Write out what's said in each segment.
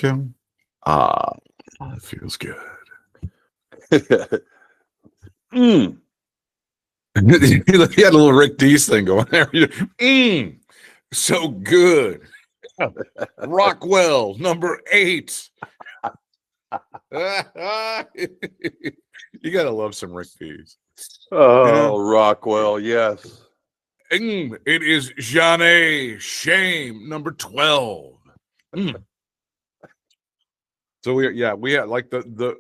him. It feels good. He had a little Rick Dees thing going there. So good. Rockwell, number 8. You gotta love some Rick Dees. Oh, Rockwell, yes. It is Jeanne Shame, number 12. So we had like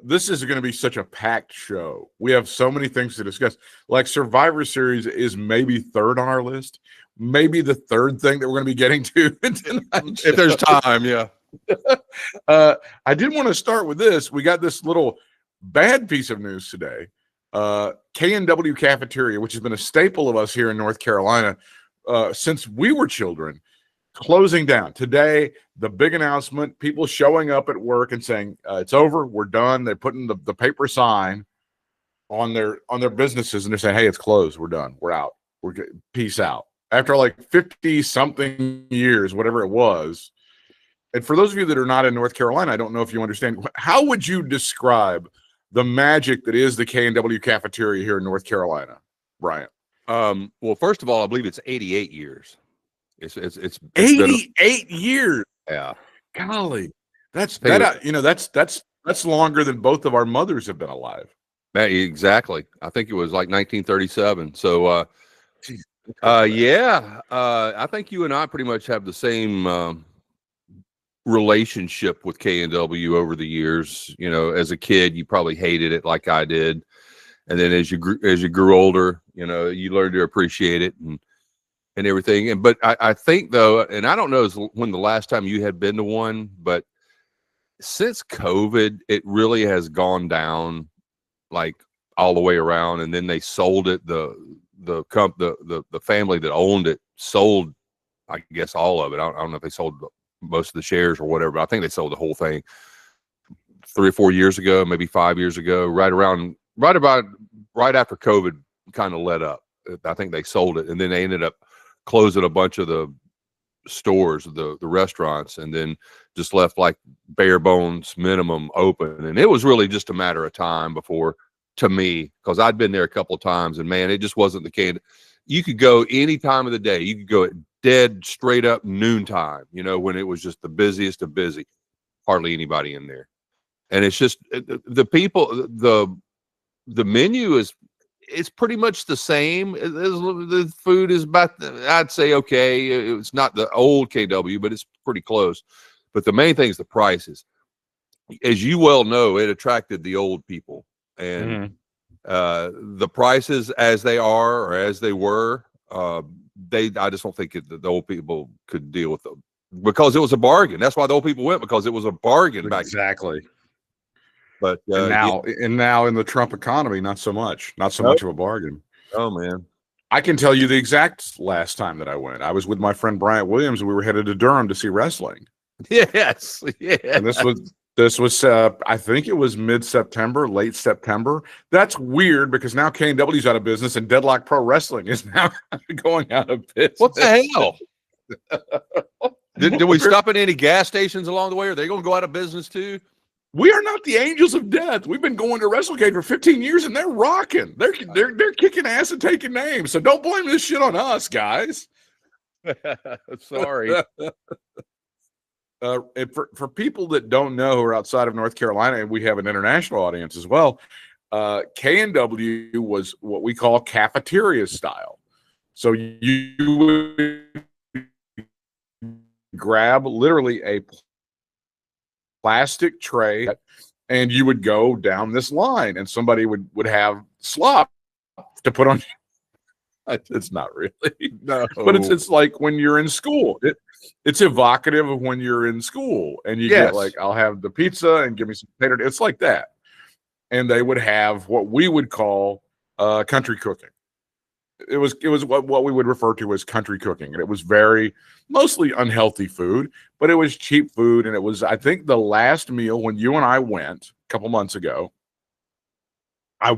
this is going to be such a packed show. We have so many things to discuss. Like Survivor Series is maybe 3rd on our list. Maybe the 3rd thing that we're going to be getting to tonight. If there's time, yeah. I did want to start with this. We got this little bad piece of news today. K&W Cafeteria, which has been a staple of us here in North Carolina since we were children, closing down. Today, the big announcement, people showing up at work and saying, it's over, we're done. They're putting the paper sign on their businesses, and they're saying, hey, it's closed. We're done. We're out. We're good. Peace out. After like 50-something years, whatever it was. And for those of you that are not in North Carolina, I don't know if you understand, how would you describe the magic that is the K&W Cafeteria here in North Carolina, Bryant? Well, first of all, I believe it's 88 years. It's 88 years. Yeah. Golly. That's longer than both of our mothers have been alive. Exactly. I think it was like 1937. So I think you and I pretty much have the same relationship with K&W over the years. You know, as a kid, you probably hated it like I did. And then as you grew older, you know, you learned to appreciate it and everything. But I think though, and I don't know when the last time you had been to one, but since COVID, it really has gone down like all the way around. And then they sold it. The family that owned it sold, I guess, all of it. I don't know if they sold most of the shares or whatever, but I think they sold the whole thing 3 or 4 years ago, maybe 5 years ago, right after COVID kind of let up. I think they sold it, and then they ended up closing a bunch of the stores, the restaurants, and then just left like bare bones minimum open. And it was really just a matter of time before, to me, because I'd been there a couple of times, and man, it just wasn't the case. You could go any time of the day. You could go at dead straight up noontime, you know, when it was just the busiest of busy, hardly anybody in there. And it's just the people, the menu it's pretty much the same. The food is about, I'd say, okay. It's not the old KW, but it's pretty close. But the main thing is the prices. As you well know, it attracted the old people, and the prices as they are or as they were, I just don't think the old people could deal with them because it was a bargain. That's why the old people went, because it was a bargain back then. Exactly. But and now in the Trump economy, not so much of a bargain. Oh man, I can tell you the exact last time that I went. I was with my friend Bryant Williams, and we were headed to Durham to see wrestling. Yes. And this was I think it was mid-September, late September. That's weird because now K&W's out of business and Deadlock Pro Wrestling is now going out of business. What the hell? Did we stop at any gas stations along the way? Are they going to go out of business too? We are not the angels of death. We've been going to WrestleCades for 15 years, and they're rocking. They're kicking ass and taking names. So don't blame this shit on us, guys. Sorry. For people that don't know who are outside of North Carolina, and we have an international audience as well, K&W was what we call cafeteria style. So you would grab literally a plastic tray, and you would go down this line, and somebody would have slop to put on. It's not really, no, but it's like when you're in school. It's evocative of when you're in school, and you get like, I'll have the pizza and give me some potato. It's like that, and they would have what we would call country cooking. It was what we would refer to as country cooking, and it was mostly unhealthy food, but it was cheap food. And it was, I think, the last meal when you and I went a couple months ago. I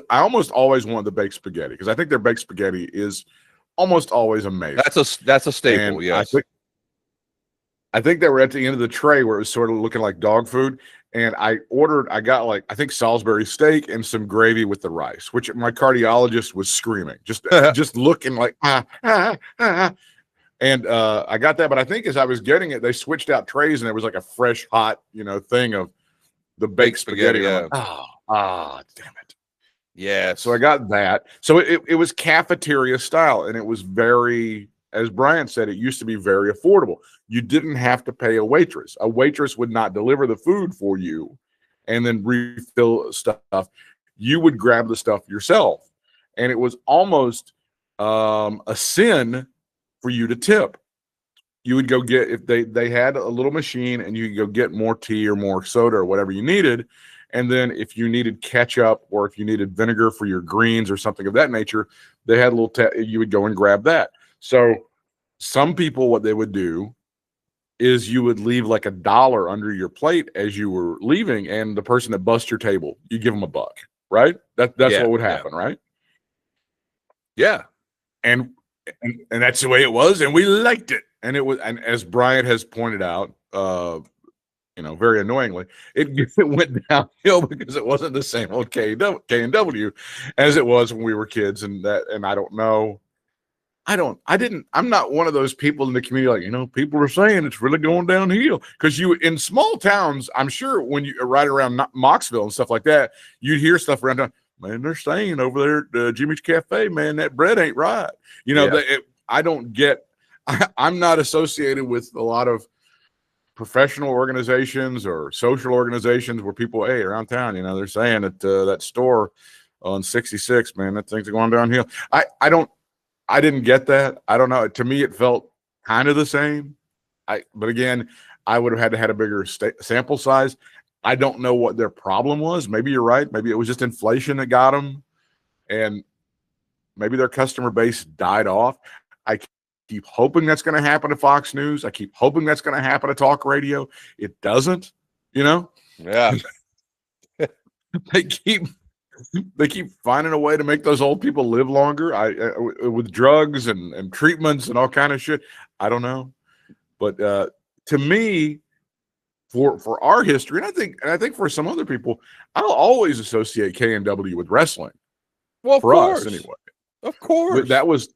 almost always wanted the baked spaghetti, because I think their baked spaghetti is almost always amazing. That's a staple. And yes. I think they were at the end of the tray where it was sort of looking like dog food. And I got like, I think Salisbury steak and some gravy with the rice, which my cardiologist was screaming, just looking like, And I got that. But I think as I was getting it, they switched out trays and there was like a fresh, hot, thing of the baked spaghetti. Yeah. Like, damn it. Yeah. So I got that. So it was cafeteria style, and it was very, as Brian said, it used to be very affordable. You didn't have to pay a waitress. A waitress would not deliver the food for you and then refill stuff. You would grab the stuff yourself. And it was almost a sin for you to tip. You would go get, if they had a little machine, and you could go get more tea or more soda or whatever you needed. And then if you needed ketchup or if you needed vinegar for your greens or something of that nature, they had a little, you would go and grab that. So some people, what they would do is you would leave like $1 under your plate as you were leaving, and the person that bussed your table, you give them $1, right? That's what would happen, right? Yeah. And that's the way it was, and we liked it. And it was, and as Bryant has pointed out, very annoyingly, it went downhill because it wasn't the same old K&W as it was when we were kids. And I don't know. I'm not one of those people in the community, like, people are saying it's really going downhill. Because in small towns, I'm sure when you right around Moxville and stuff like that, you'd hear stuff around town. Man, they're saying over there at Jimmy's Cafe, man, that bread ain't right. I don't get, I'm not associated with a lot of professional organizations or social organizations where people, hey, around town, they're saying that that store on 66, man, that thing's going downhill. I didn't get that. I don't know. To me, it felt kind of the same. But again, I would have had a bigger sample size. I don't know what their problem was. Maybe you're right. Maybe it was just inflation that got them, and maybe their customer base died off. I keep hoping that's going to happen to Fox News. I keep hoping that's going to happen to talk radio. It doesn't, Yeah. They keep finding a way to make those old people live longer. With drugs and treatments and all kind of shit. I don't know, but to me, for our history, and I think for some other people, I'll always associate K&W with wrestling. Well, for us anyway. Of course, that was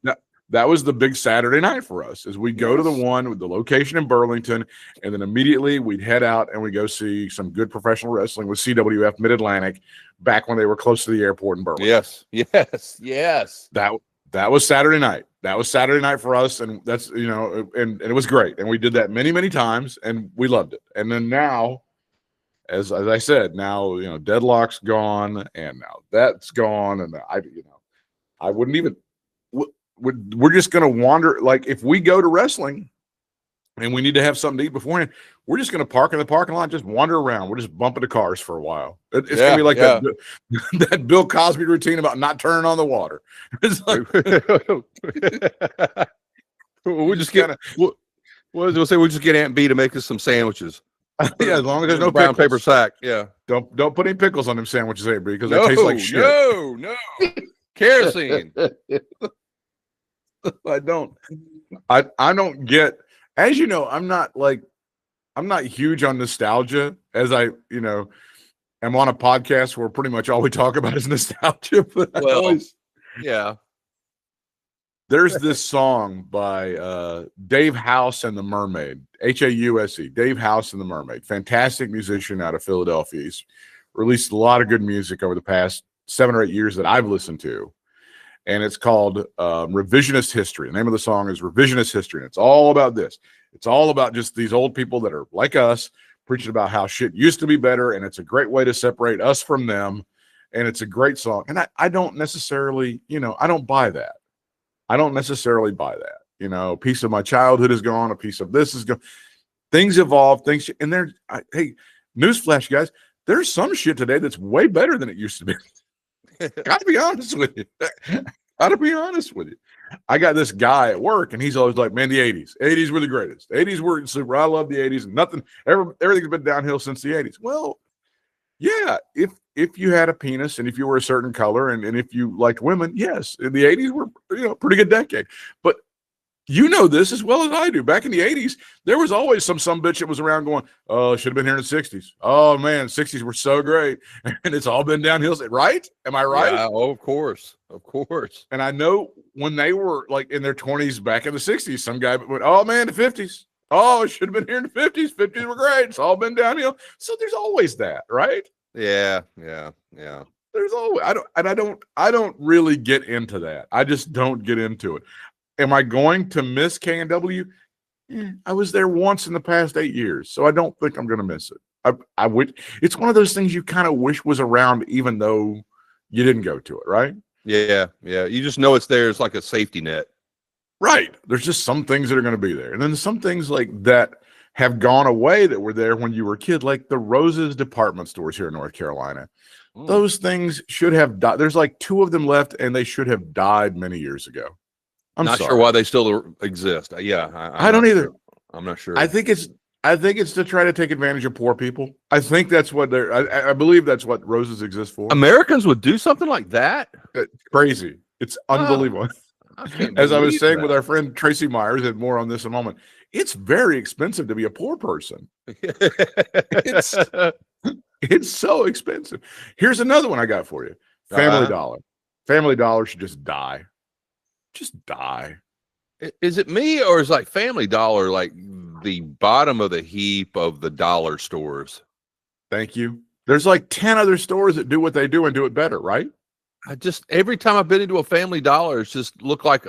the big Saturday night for us. Is we go to the one with the location in Burlington, and then immediately we'd head out and we go see some good professional wrestling with CWF Mid-Atlantic back when they were close to the airport in Burlington. Yes. That was Saturday night. That was Saturday night for us, and that's and it was great. And we did that many, many times, and we loved it. And then now, as I said, now Deadlock's gone, and now that's gone, and I wouldn't even. We're just going to wander. Like, if we go to wrestling and we need to have something to eat beforehand, we're just going to park in the parking lot, just wander around. We're just bumping the cars for a while. It's going to be like that Bill Cosby routine about not turning on the water. It's like, we'll just get we'll just get Aunt B to make us some sandwiches. Yeah, as long as there's no brown pickles. paper sack. Yeah, don't put any pickles on them sandwiches, Aunt B, because they taste like shit. No, kerosene. I don't get, as you know, I'm not huge on nostalgia, as I am on a podcast where pretty much all we talk about is nostalgia. But there's this song by Dave House and the Mermaid, House, Dave House and the Mermaid, fantastic musician out of Philadelphia. He's released a lot of good music over the past 7 or 8 years that I've listened to. And it's called Revisionist History. The name of the song is Revisionist History. And it's all about this. It's all about just these old people that are like us, preaching about how shit used to be better. And it's a great way to separate us from them. And it's a great song. And I don't necessarily, I don't buy that. I don't necessarily buy that. A piece of my childhood is gone. A piece of this is gone. Things evolve. And hey, newsflash, guys, there's some shit today that's way better than it used to be. Gotta be honest with you. I got this guy at work, and he's always like, man, the 80s were the greatest. 80s were super. I love the 80s. Everything's been downhill since the 80s. Well, yeah, if you had a penis and if you were a certain color and if you liked women, yes, the 80s were pretty good decade. But You know this as well as I do. Back in the 80s, there was always some bitch that was around going, oh, should have been here in the 60s. Oh, man, 60s were so great. And it's all been downhill. Right? Am I right? Yeah, oh, of course. Of course. And I know when they were like in their 20s back in the 60s, some guy went, oh, man, the 50s. Oh, it should have been here in the 50s. 50s were great. It's all been downhill. So there's always that, right? Yeah. There's always I don't really get into that. I just don't get into it. Am I going to miss K&W? I was there once in the past 8 years, so I don't think I'm going to miss it. I would. It's one of those things you kind of wish was around, even though you didn't go to it, right? Yeah. You just know it's there. It's like a safety net. Right. There's just some things that are going to be there, and then some things like that have gone away that were there when you were a kid, like the Rose's department stores here in North Carolina. Those things should have died. There's like 2 of them left, and they should have died many years ago. I'm not sorry. sure why they still exist. Yeah, I don't either. Sure. I'm not sure. I think it's to try to take advantage of poor people. I think that's what I believe that's what Roses exist for. Americans would do something like that? It's crazy. It's unbelievable. As I was saying with our friend Tracy Myers, and more on this in a moment, it's very expensive to be a poor person. It's so expensive. Here's another one I got for you. Family Dollar. Family Dollar should just die. Just die. Is it me, or is like Family Dollar like the bottom of the heap of the dollar stores? Thank you. There's like 10 other stores that do what they do and do it better, right? I just, every time I've been into a Family Dollar, it's just looked like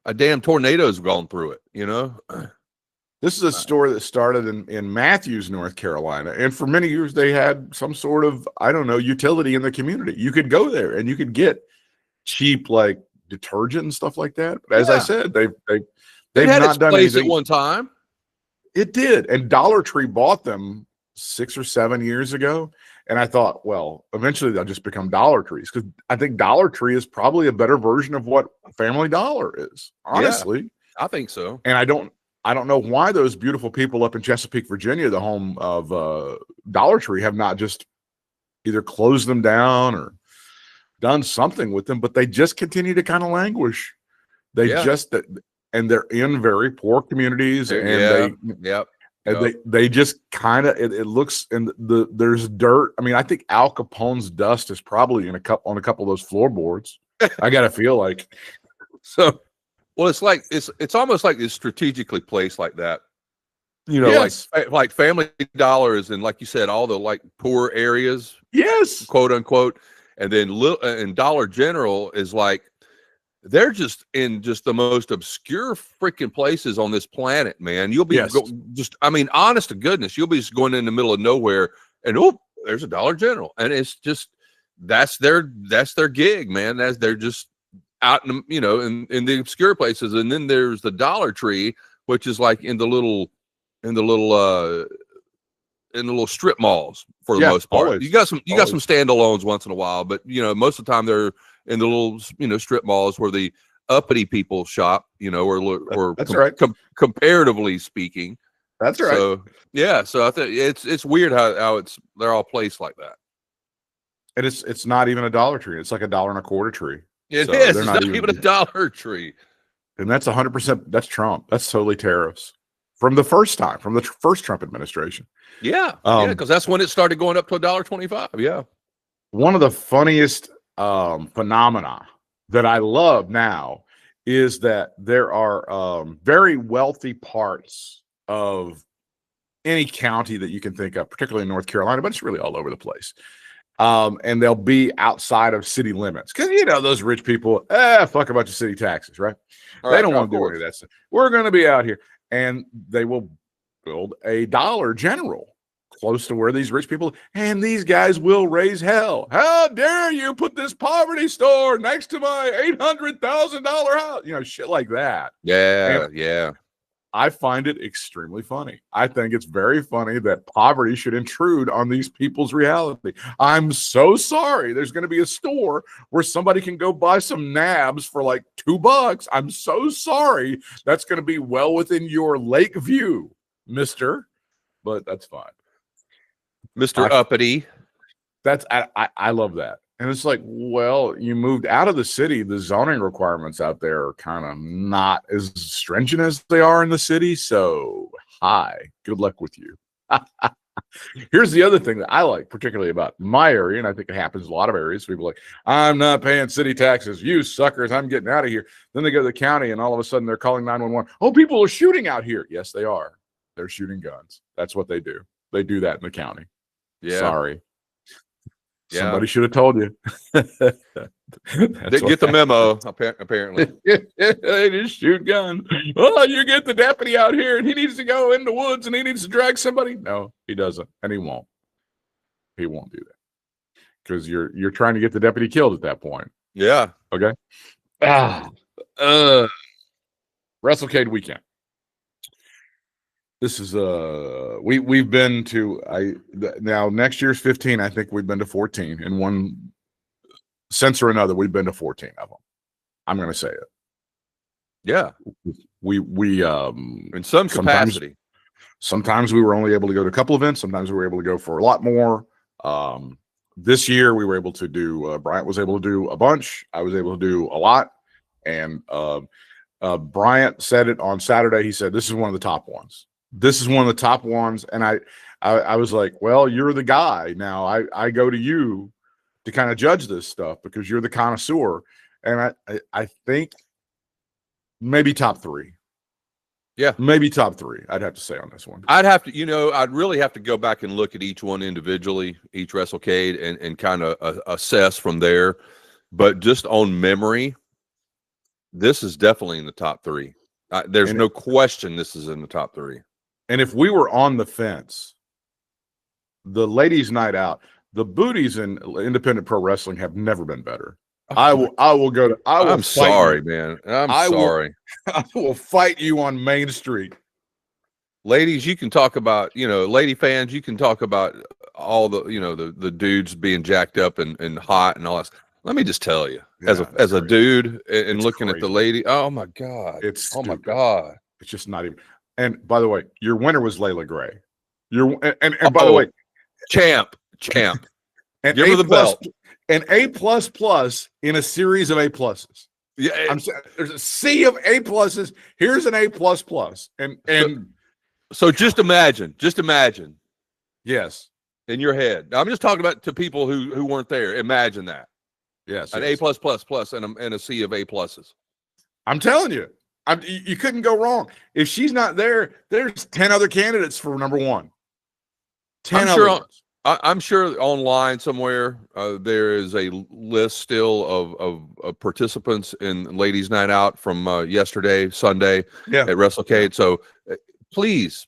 a damn tornado's gone through it, you know? This is a store that started in Matthews, North Carolina. And for many years, they had some sort of, I don't know, utility in the community. You could go there and you could get cheap, like, detergent and stuff like that. But as I said, they've had not its done place anything. at one time. It did. And Dollar Tree bought them 6 or 7 years ago. And I thought, well, eventually they'll just become Dollar Trees, because I think Dollar Tree is probably a better version of what Family Dollar is, honestly. Yeah, I think so. And I don't know why those beautiful people up in Chesapeake, Virginia, the home of Dollar Tree, have not just either closed them down or done something with them, but they just continue to kind of languish. They and they're in very poor communities, and they just kind of, it looks, and there's dirt. I mean, I think Al Capone's dust is probably on a couple of those floorboards. I gotta feel like so. Well, it's like it's almost like it's strategically placed like that, you know, like Family Dollar is in, like you said, all the like poor areas, quote unquote, and then and Dollar General is like, they're just in just the most obscure freaking places on this planet, man. You'll be just, I mean, honest to goodness, you'll be just going in the middle of nowhere, and there's a Dollar General, and it's just that's their gig, man. They're just out in, you know, in the obscure places. And then there's the Dollar Tree, which is like in the little strip malls for the most part. Always. You got some standalones once in a while, but you know, most of the time they're in the little, you know, strip malls where the uppity people shop, you know, or that's right. Comparatively speaking. That's right. So yeah, so I think it's weird how they're all placed like that. And it's not even a Dollar Tree. It's like $1.25 tree. It is. It's not even a Dollar Tree. And that's 100%. That's Trump. That's totally tariffs from the first Trump administration. Yeah. Because that's when it started going up to $1.25. Yeah. One of the funniest phenomena that I love now is that there are very wealthy parts of any county that you can think of, particularly in North Carolina, but it's really all over the place. And they'll be outside of city limits, because you know those rich people, fuck a bunch of city taxes, right? They don't want to do any of that stuff. We're going to be out here, and they will build a Dollar General close to where these rich people, and these guys will raise hell. How dare you put this poverty store next to my $800,000 house? You know, shit like that. Yeah. I find it extremely funny. I think it's very funny that poverty should intrude on these people's reality. I'm so sorry. There's going to be a store where somebody can go buy some nabs for like $2. I'm so sorry. That's going to be well within your lake view, mister. But that's fine. Mr. Uppity. I love that. And it's like, well, you moved out of the city. The zoning requirements out there are kind of not as stringent as they are in the city. So, hi, good luck with you. Here's the other thing that I like particularly about my area, and I think it happens in a lot of areas. People are like, I'm not paying city taxes. You suckers, I'm getting out of here. Then they go to the county, and all of a sudden they're calling 911. Oh, people are shooting out here. Yes, they are. They're shooting guns. That's what they do. They do that in the county. Yeah. Sorry. Yeah. Somebody should have told you. Didn't get the memo, apparently. They just shoot guns. Oh, you get the deputy out here and he needs to go in the woods and he needs to drag somebody. No, he doesn't. And he won't. He won't do that. Because you're trying to get the deputy killed at that point. Yeah. Okay. WrestleCade weekend. This is we've been to now next year's 15. I think we've been to 14 in one sense or another. We've been to 14 of them. I'm going to say it. Yeah, we in some capacity. Sometimes we were only able to go to a couple events. Sometimes we were able to go for a lot more. This year we were able to do. Bryant was able to do a bunch. I was able to do a lot, and Bryant said it on Saturday. He said this is one of the top ones. This is one of the top ones. And I was like, well, you're the guy. Now I go to you to kind of judge this stuff because you're the connoisseur. And I think maybe top 3. Yeah. Maybe top 3. I'd have to say on this one. I'd really have to go back and look at each one individually, each WrestleCade, and kind of assess from there. But just on memory, this is definitely in the top 3. There's no question this is in the top 3. And if we were on the fence, the ladies' night out, the booties in independent pro wrestling have never been better. I will go to. I'm sorry, man. I'm sorry. I will fight you on Main Street. Ladies, you can talk about, lady fans, you can talk about all the, the dudes being jacked up and hot and all that. Let me just tell you, as a dude and looking crazy at the lady, oh my God. My God. It's just not even. And by the way, your winner was Layla Gray. And by the way, champ. And give her the belt. An A++ in a series of A+. Yeah, there's a sea of A+. Here's an A++. And so just imagine. Yes. In your head. Now, I'm just talking about to people who weren't there. Imagine that. Yes. An A++ and a sea of A+. I'm telling you. You couldn't go wrong. If she's not there, there's 10 other candidates for number 1. 10 I'm sure online somewhere there is a list still of participants in Ladies' Night Out from yesterday, Sunday at WrestleCade. So please,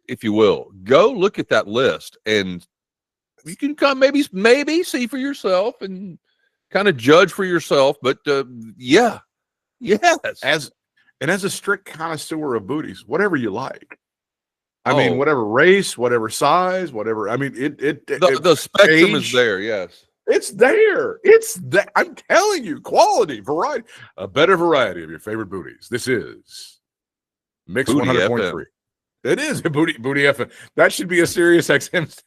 if you will, go look at that list, and you can come maybe see for yourself and kind of judge for yourself. But yes, as a strict connoisseur of booties, whatever you like. I mean, whatever race, whatever size, whatever. I mean, the spectrum is there. Yes, it's there. It's that. I'm telling you, quality, variety, a better variety of your favorite booties. This is Mix 100.3. It is a booty FM. That should be a Sirius XM.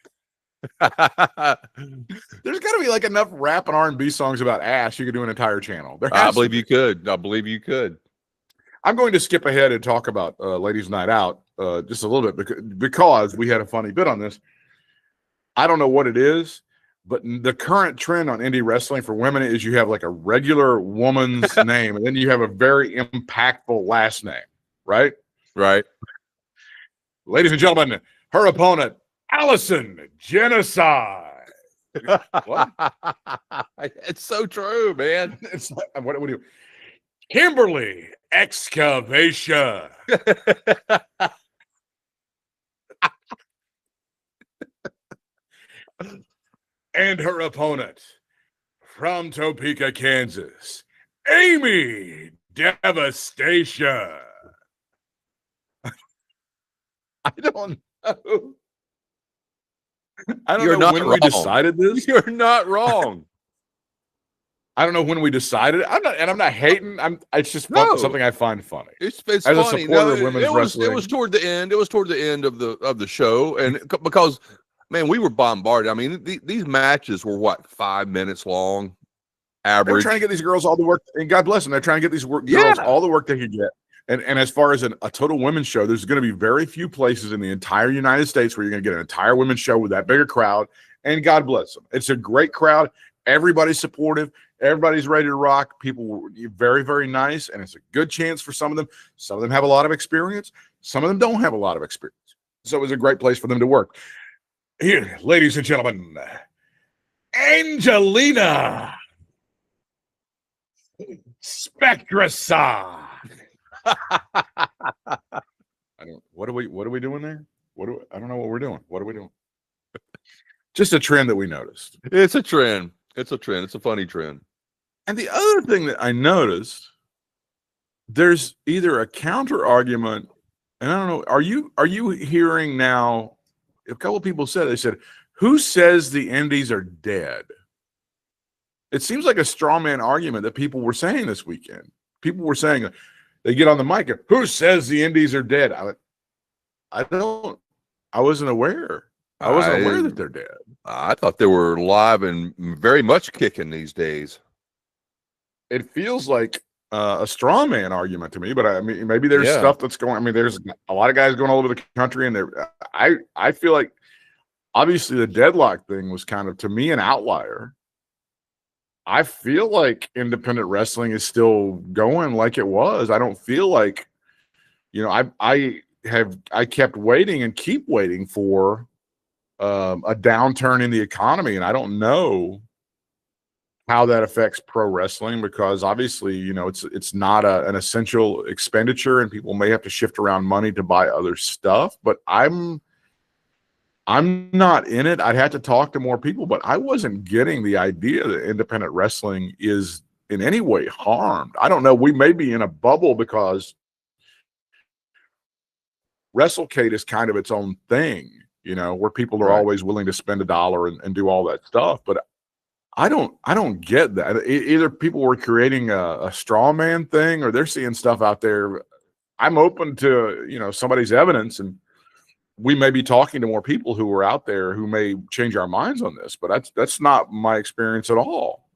There's got to be like enough rap and R&B songs about ass. You could do an entire channel. I believe you could. I'm going to skip ahead and talk about Ladies' Night Out just a little bit because we had a funny bit on this. I don't know what it is, but the current trend on indie wrestling for women is you have like a regular woman's name, and then you have a very impactful last name, right? Right. Ladies and gentlemen, her opponent, Allison Genocide. What? It's so true, man. It's like, what do we do? Kimberly Excavation. And her opponent from Topeka, Kansas, Amy Devastation. I don't know. I don't know when we decided this. You're not wrong. I don't know when we decided. I'm not hating. It's just something I find funny. It's as funny. A supporter of women's wrestling. It was toward the end. It was toward the end of the show, and because Man, we were bombarded. I mean, these matches were what, 5 minutes long, They were average. trying to get these girls all the work, and God bless them. They're trying to get these girls Yeah. all the work they could get. And as far as a total women's show, there's going to be very few places in the entire United States where you're going to get an entire women's show with that bigger crowd. And God bless them. It's a great crowd. Everybody's supportive. Everybody's ready to rock. People were very, very nice. And it's a good chance for some of them. Some of them have a lot of experience. Some of them don't have a lot of experience. So it was a great place for them to work. Here, ladies and gentlemen, Angelina Spectrasa. What are we doing there? I don't know what we're doing. What are we doing? Just a trend that we noticed. It's a trend. It's a trend. It's a funny trend. And the other thing that I noticed, there's either a counter argument, and I don't know, are you hearing now? A couple of people said, they said, who says the indies are dead? It seems like a straw man argument that people were saying this weekend. People were saying, they get on the mic, and, who says the indies are dead? I wasn't aware. I wasn't aware that they're dead. I thought they were live and very much kicking these days. It feels like a straw man argument to me, but I mean, maybe there's stuff that's going. I mean, there's a lot of guys going all over the country, and I feel like obviously the deadlock thing was kind of, to me, an outlier. I feel like independent wrestling is still going like it was. I don't feel like, you know, I kept waiting and keep waiting for a downturn in the economy, and I don't know how that affects pro wrestling, because obviously, you know, it's not an essential expenditure, and people may have to shift around money to buy other stuff. But I'm not in it. I'd have to talk to more people, but I wasn't getting the idea that independent wrestling is in any way harmed. I don't know. We may be in a bubble because WrestleCade is kind of its own thing, you know, where people are always willing to spend $1 and do all that stuff. But I don't get that. Either people were creating a straw man thing, or they're seeing stuff out there. I'm open to, you know, somebody's evidence, and we may be talking to more people who are out there who may change our minds on this, but that's not my experience at all.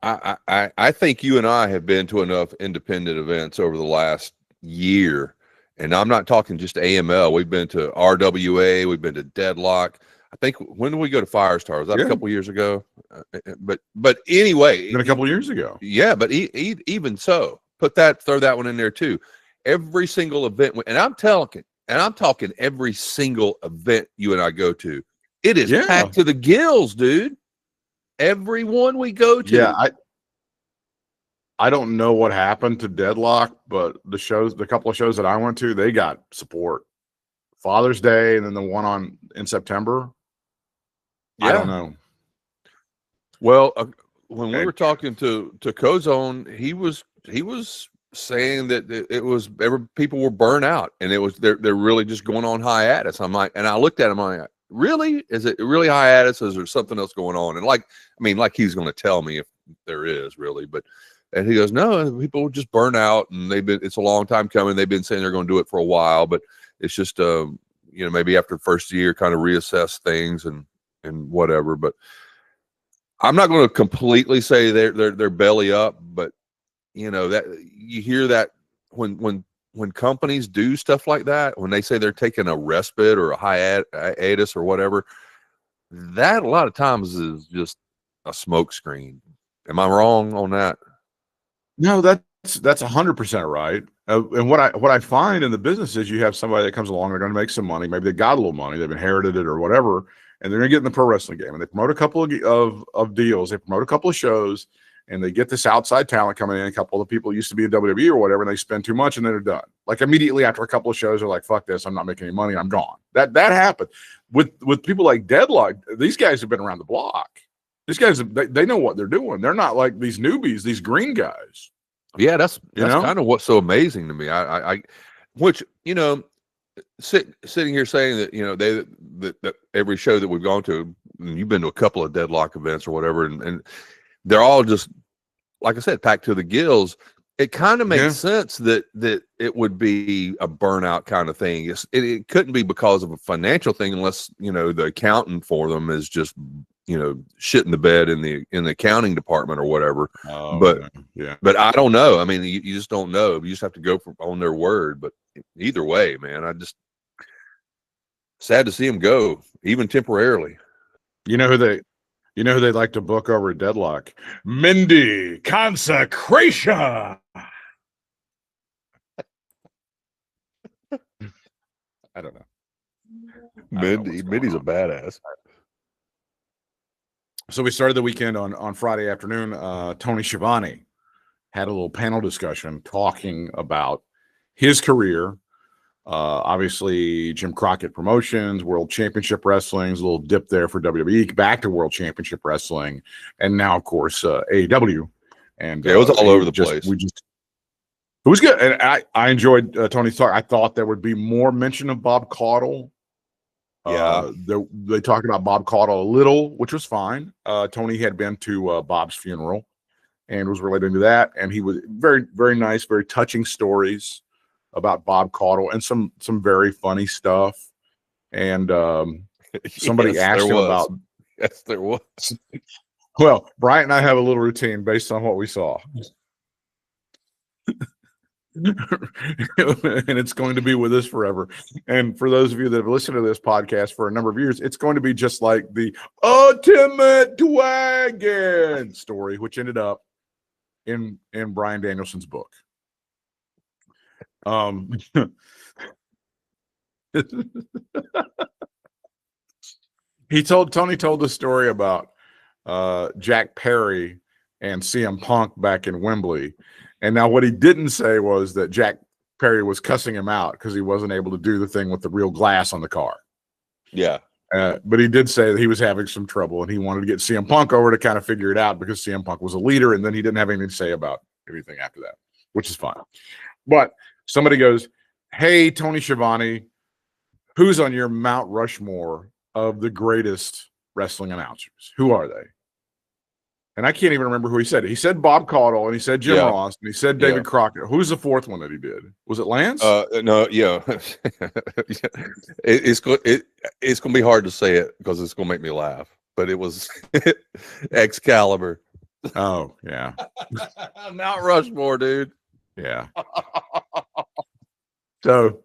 I think you and I have been to enough independent events over the last year, and I'm not talking just AML. We've been to RWA, we've been to Deadlock. I think, when did we go to Firestar? Was that a couple years ago? But anyway, it's been a couple years ago. Yeah, but even so, throw that one in there too. Every single event, and I'm talking every single event you and I go to, it is packed to the gills, dude. Every one we go to. Yeah, I don't know what happened to Deadlock, but the couple of shows that I went to, they got support. Father's Day, and then the one in September. Yeah. I don't know. Well, when we were talking to Kozone, he was saying that it was people were burnt out, and they're really just going on hiatus. I'm like, and I looked at him, I'm like, really? Is it really hiatus? Is there something else going on? And like he's going to tell me if there is really, and he goes, no, people just burn out, and it's a long time coming. They've been saying they're going to do it for a while, but it's just, you know, maybe after the first year, kind of reassess things and whatever. But I'm not going to completely say they're belly up, but you know, that you hear that when companies do stuff like that, when they say they're taking a respite or a hiatus or whatever, that a lot of times is just a smoke screen. Am I wrong on that? No, that's 100% right. And what I find in the business is, you have somebody that comes along, they're going to make some money. Maybe they got a little money, they've inherited it or whatever, and they're going to get in the pro wrestling game, and they promote a couple of deals, they promote a couple of shows, and they get this outside talent coming in. A couple of people used to be in WWE or whatever, and they spend too much, and then they're done. Like immediately after a couple of shows, they're like, "Fuck this! I'm not making any money. I'm gone." That happened with people like Deadlock. These guys have been around the block. These guys, they know what they're doing. They're not like these newbies, these green guys. Yeah, that's kind of what's so amazing to me. Which, you know, sitting here saying that, you know, that every show that we've gone to, and you've been to a couple of Deadlock events or whatever, and they're all just, like I said, packed to the gills. It kind of makes Yeah. sense that it would be a burnout kind of thing. It couldn't be because of a financial thing unless, you know, the accountant for them is just, you know, shit in the bed in the accounting department or whatever. Oh, But yeah. but I don't know. I mean, you just don't know. You just have to go on their word. But either way, man, sad to see him go, even temporarily. You know who they like to book over at Deadlock? Mindy Consecration. I don't know. Mindy's a badass. So we started the weekend on Friday afternoon. Tony Schiavone had a little panel discussion talking about his career. Obviously, Jim Crockett Promotions, World Championship Wrestling, a little dip there for WWE, back to World Championship Wrestling, and now, of course, AEW. And yeah, it was all over the place. It was good, and I enjoyed Tony's talk. I thought there would be more mention of Bob Caudle. Yeah, they talked about Bob Caudle a little, which was fine. Tony had been to Bob's funeral and was relating to that, and he was very, very nice, very touching stories about Bob Caudle and some very funny stuff. And somebody asked him about. Yes, there was. Well, Bryant and I have a little routine based on what we saw. And it's going to be with us forever. And for those of you that have listened to this podcast for a number of years, it's going to be just like the Ultimate Wagon story, which ended up in Bryan Danielson's book. Tony told the story about Jack Perry and CM Punk back in Wembley. And now what he didn't say was that Jack Perry was cussing him out because he wasn't able to do the thing with the real glass on the car. Yeah. But he did say that he was having some trouble and he wanted to get CM Punk over to kind of figure it out because CM Punk was a leader, and then he didn't have anything to say about everything after that, which is fine. But somebody goes, "Hey, Tony Schiavone, who's on your Mount Rushmore of the greatest wrestling announcers? Who are they?" And I can't even remember who he said. He said Bob Caudle, and he said Jim Ross, and he said David Crockett. Who's the fourth one that he did? Was it Lance? No, yeah. It's going to be hard to say it because it's going to make me laugh. But it was Excalibur. Oh, yeah. Mount Rushmore, dude. Yeah. So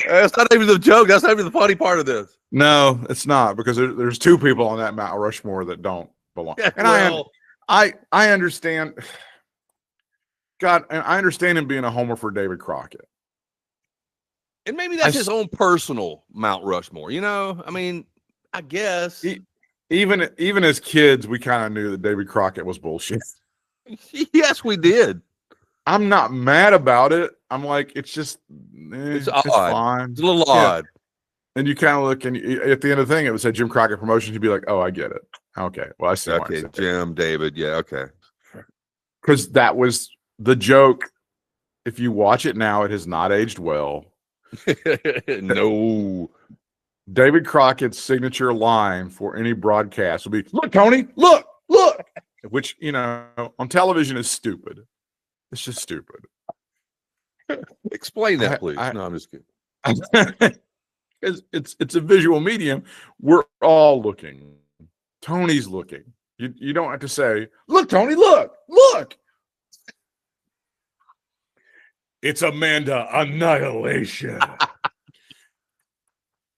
that's not even the joke. That's not even the funny part of this. No, it's not, because there's two people on that Mount Rushmore that don't belong. And I understand. God, and I understand him being a homer for David Crockett. And maybe that's his own personal Mount Rushmore. You know, I mean, I guess. Even as kids, we kind of knew that David Crockett was bullshit. Yes, we did. I'm not mad about it. I'm like, it's just, it's odd. Fine. It's a little odd. And you kind of look, and at the end of the thing, it would say Jim Crockett Promotions. You'd be like, oh, I get it. Okay. Well, I see. Okay, Jim, David. Yeah, okay. Because that was the joke. If you watch it now, it has not aged well. No. David Crockett's signature line for any broadcast would be, "Look, Tony, look. Which, you know, on television is stupid. It's just stupid. Explain that, please. No, I'm just kidding. It's a visual medium. We're all looking. Tony's looking. You don't have to say, "Look, Tony, look. It's Amanda Annihilation."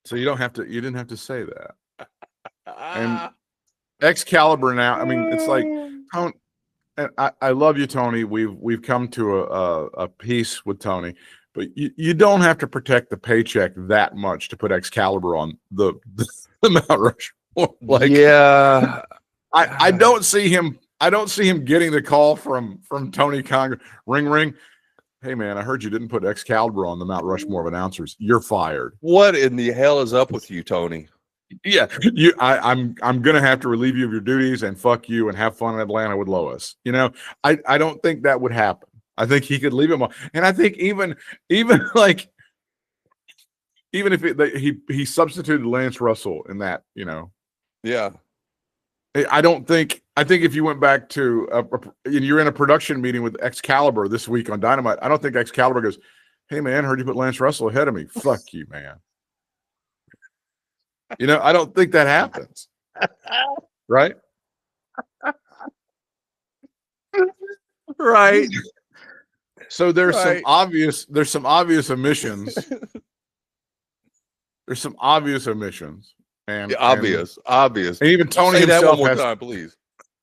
So you didn't have to say that. And Excalibur now, I mean, it's like, Tony, and I love you, Tony. We've come to a peace with Tony, but you don't have to protect the paycheck that much to put Excalibur on the Mount Rushmore. Like, yeah, I don't see him getting the call from Tony Khan. Ring. Hey man, I heard you didn't put Excalibur on the Mount Rushmore of announcers. You're fired. What in the hell is up with you, Tony? Yeah, I'm gonna have to relieve you of your duties and fuck you and have fun in Atlanta with Lois. You know, I don't think that would happen. I think he could leave him on, and I think even if he substituted Lance Russell in that, you know, yeah, I don't think I think if you went back to and you're in a production meeting with Excalibur this week on Dynamite, I don't think Excalibur goes, "Hey man, heard you put Lance Russell ahead of me." Fuck you, man. You know, I don't think that happens. Right? Right. So there's some obvious omissions. There's some obvious omissions. And obvious. And even Tony Say that himself one more has time, please.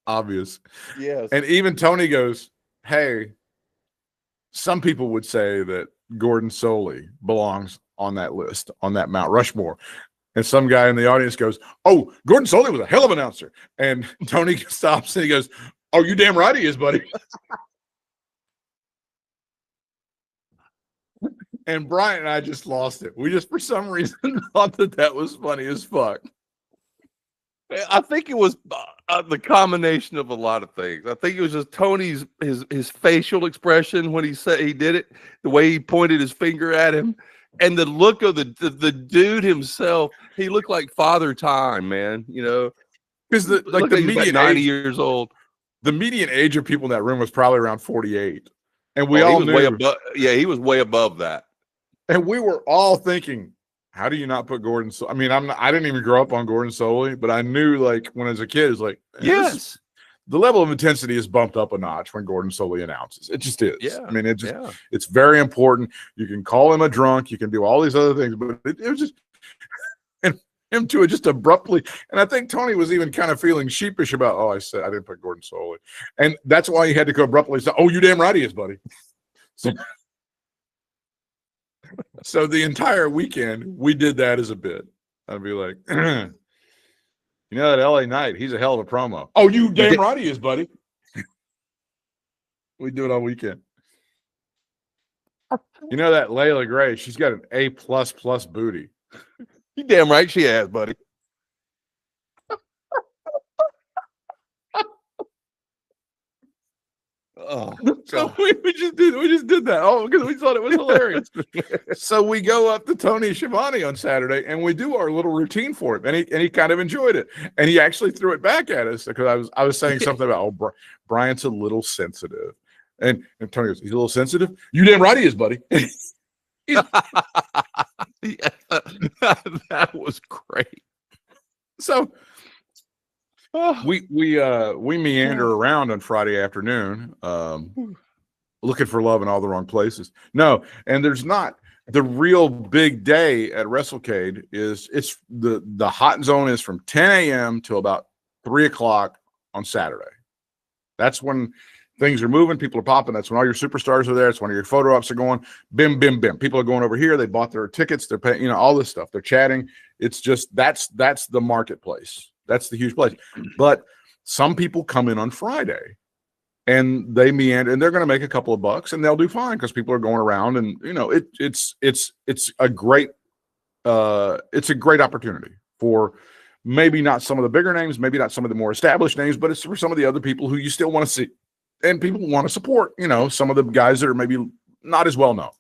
Obvious. Yes. And even Tony goes, "Hey, some people would say that Gordon Soley belongs on that list, on that Mount Rushmore." And some guy in the audience goes, "Oh, Gordon Soley was a hell of an announcer." And Tony stops and he goes, "Oh, you damn right he is, buddy." And Bryant and I just lost it. We just, for some reason, thought that was funny as fuck. I think it was the combination of a lot of things. I think it was just Tony's his facial expression when he said he did it, the way he pointed his finger at him, and the look of the dude himself. He looked like Father Time, man. You know, because the median 90 years old. The median age of people in that room was probably around 48, and he was way above. Yeah, he was way above that. And we were all thinking, how do you not put Gordon? I mean, I didn't even grow up on Gordon Soley, but I knew, like, when I was a kid, it's like, yes, the level of intensity is bumped up a notch when Gordon Soley announces. It just is. Yeah. I mean, it's very important. You can call him a drunk, you can do all these other things, but it was just, and him to just abruptly. And I think Tony was even kind of feeling sheepish about, "Oh, I said I didn't put Gordon Soley," and that's why he had to go abruptly say, "Oh, you damn right he is, buddy." So the entire weekend, we did that as a bit. I'd be like, "You know that LA Knight, he's a hell of a promo." "Oh, you damn right he is, buddy." We do it all weekend. "You know that Layla Gray, she's got an A++ booty." You damn right she has, buddy. Oh, so we just did that. Oh, because we thought it was hilarious. So we go up to Tony Schiavone on Saturday and we do our little routine for him, and he kind of enjoyed it, and he actually threw it back at us because I was saying something about, "Oh, Bryant's a little sensitive," and Tony goes, "He's a little sensitive." "You damn right he is, buddy." Yeah, that was great. So we meander around on Friday afternoon, looking for love in all the wrong places. No, and there's not. The real big day at WrestleCade it's the hot zone is from 10 a.m. till about 3 o'clock on Saturday. That's when things are moving, people are popping. That's when all your superstars are there. It's when your photo ops are going. Bim, bim, bim. People are going over here. They bought their tickets. They're paying, all this stuff. They're chatting. It's just that's the marketplace. That's the huge place. But some people come in on Friday and they meander, and they're going to make a couple of bucks, and they'll do fine because people are going around, and it's a great opportunity for maybe not some of the bigger names, maybe not some of the more established names, but it's for some of the other people who you still want to see, and people want to support, some of the guys that are maybe not as well known.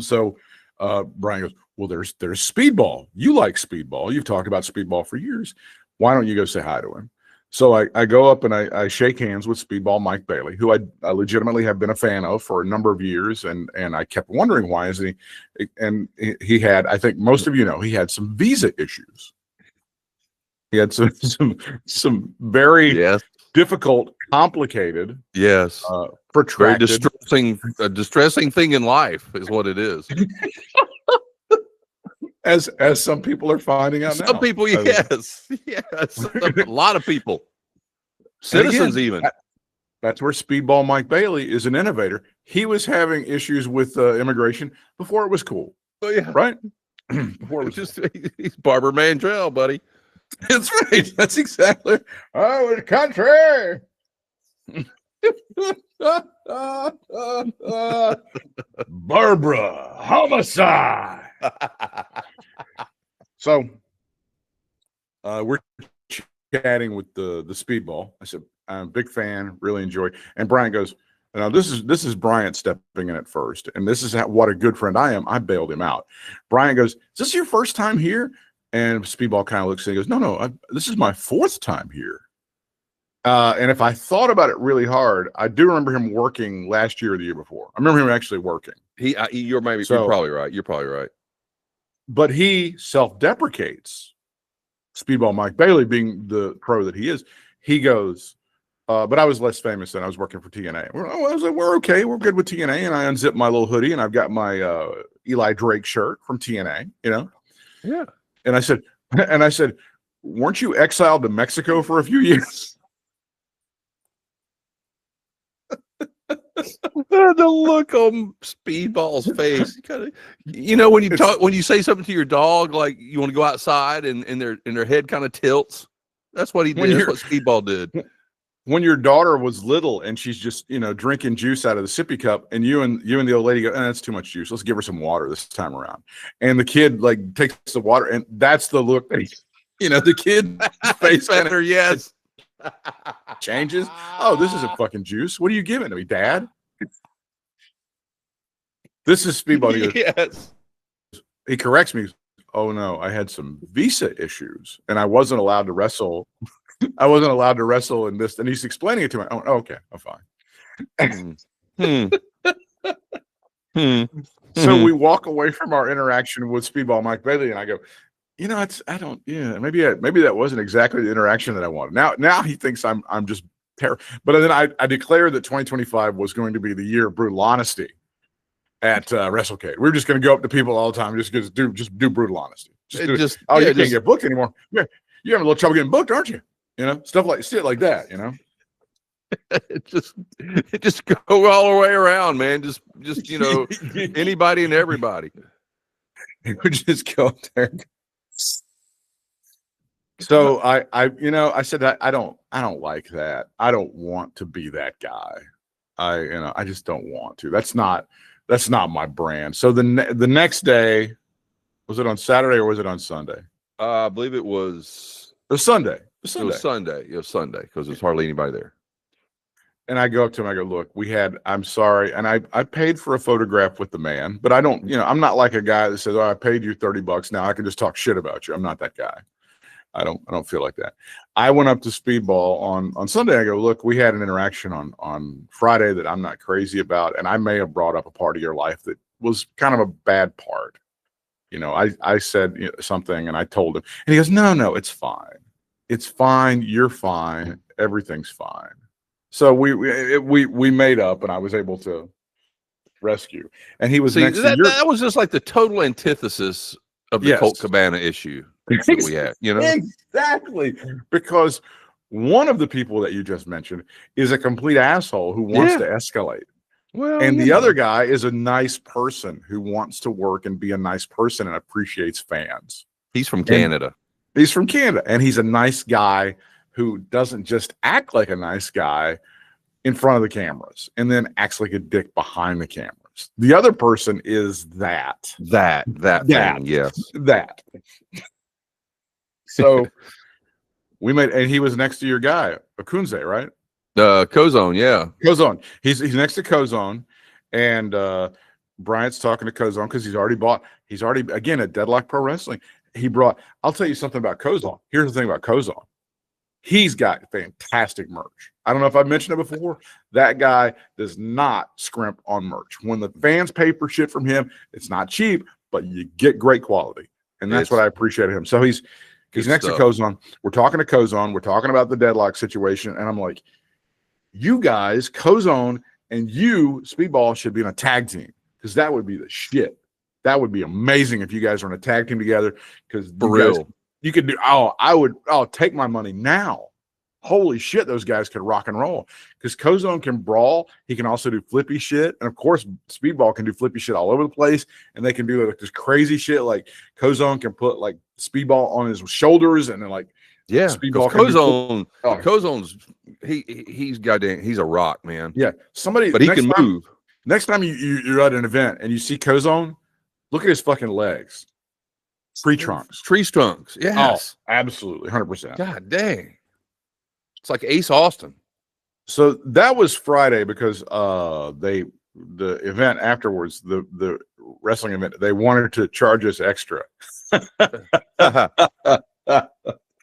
So Brian goes, "Well, there's Speedball. You like Speedball. You've talked about Speedball for years. Why don't you go say hi to him?" So I go up and I shake hands with Speedball Mike Bailey, who I legitimately have been a fan of for a number of years, and I kept wondering why is he, and he had, I think most of you know, he had some visa issues. He had some very difficult, complicated, protracted, very distressing thing in life is what it is. As some people are finding out now. Some people, yes. A lot of people. Citizens, again, even. That's where Speedball Mike Bailey is an innovator. He was having issues with immigration before it was cool. Oh, yeah. Right? Before it was just, he's Barbara Mandrell, buddy. That's right. That's exactly. "Oh, the country." Barbara, homicide. So we're chatting with the Speedball. I said, "I'm a big fan, really enjoy." And Brian goes, "Now this is Bryant stepping in at first, and this is what a good friend I am. I bailed him out." Brian goes, "Is this your first time here?" And Speedball kind of looks and he goes, No, this is my 4th time here." And if I thought about it really hard, I do remember him working last year or the year before. I remember him actually working. You're probably right. You're probably right. But he self-deprecates. Speedball Mike Bailey being the pro that he is, he goes, but I was less famous then. I was working for TNA. I was like, we're okay. We're good with TNA. And I unzip my little hoodie and I've got my Eli Drake shirt from TNA, you know? Yeah. And I said, weren't you exiled to Mexico for a few years? The look on Speedball's face, you know, when you say something to your dog, like you want to go outside, and their head kind of tilts. That's what he did. That's what Speedball did. When your daughter was little and she's just, you know, drinking juice out of the sippy cup, and you and the old lady go, that's too much juice. Let's give her some water this time around. And the kid like takes the water, and that's the look that you know, the kid face better, yes. Changes. Oh, this isn't fucking juice. What are you giving to me, Dad? This is Speedball. He goes, yes. He corrects me. Oh no, I had some visa issues and I wasn't allowed to wrestle. I wasn't allowed to wrestle in this. And he's explaining it to me. Oh, okay, I'm fine. So we walk away from our interaction with Speedball Mike Bailey, and I go, you know, maybe that wasn't exactly the interaction that I wanted. Now he thinks I'm just terrible. But then I declared that 2025 was going to be the year of brutal honesty at WrestleCade. We're just going to go up to people all the time, just do brutal honesty. You can't get booked anymore. Yeah, you're having a little trouble getting booked, aren't you? You know, stuff like that. You know, just go all the way around, man. Just you know, anybody and everybody. We just go up there. So I said I don't like that. I don't want to be that guy. I just don't want to. That's not my brand. So the next day, was it on Saturday or was it on Sunday? I believe it was Sunday. It was Sunday because there's hardly anybody there. And I go up to him, I go, look, I'm sorry. And I paid for a photograph with the man, but I don't, you know, I'm not like a guy that says, oh, I paid you $30. Now I can just talk shit about you. I'm not that guy. I don't feel like that. I went up to Speedball on Sunday. I go, look, we had an interaction on Friday that I'm not crazy about. And I may have brought up a part of your life that was kind of a bad part. You know, I said something and I told him, and he goes, no, it's fine. It's fine. You're fine. Everything's fine. So we made up, and I was able to rescue. And he was next. That was just like the total antithesis of the Colt Cabana issue that we had. You know, exactly, because one of the people that you just mentioned is a complete asshole who wants to escalate. Well, and the other guy is a nice person who wants to work and be a nice person and appreciates fans. He's from Canada. He's from Canada, and he's a nice guy who doesn't just act like a nice guy in front of the cameras and then acts like a dick behind the cameras. The other person is that thing, yes. That. So and he was next to your guy, Akunze, right? Kozone, yeah. Kozone. He's next to Kozone, and Bryant's talking to Kozone because he's already again at Deadlock Pro Wrestling. I'll tell you something about Kozone. Here's the thing about Kozone. He's got fantastic merch. I don't know if I've mentioned it before. That guy does not scrimp on merch. When the fans pay for shit from him, it's not cheap, but you get great quality. And that's what I appreciate him. So he's next to Kozone. We're talking to Kozone. We're talking about the Deadlock situation. And I'm like, you guys, Kozone and you, Speedball, should be in a tag team because that would be the shit. That would be amazing if you guys are in a tag team together because you could do, I'll take my money now. Holy shit, those guys could rock and roll because Kozone can brawl. He can also do flippy shit. And of course, Speedball can do flippy shit all over the place. And they can do like this crazy shit. Like Kozone can put like Speedball on his shoulders and then like, Speedball Kozone's he's a rock, man. Yeah. But he can move. Next time you're at an event and you see Kozone, look at his fucking legs. Tree trunks. Yes. Oh, absolutely. 100%. God dang. It's like Ace Austin. So that was Friday because the event afterwards, the wrestling event, they wanted to charge us extra.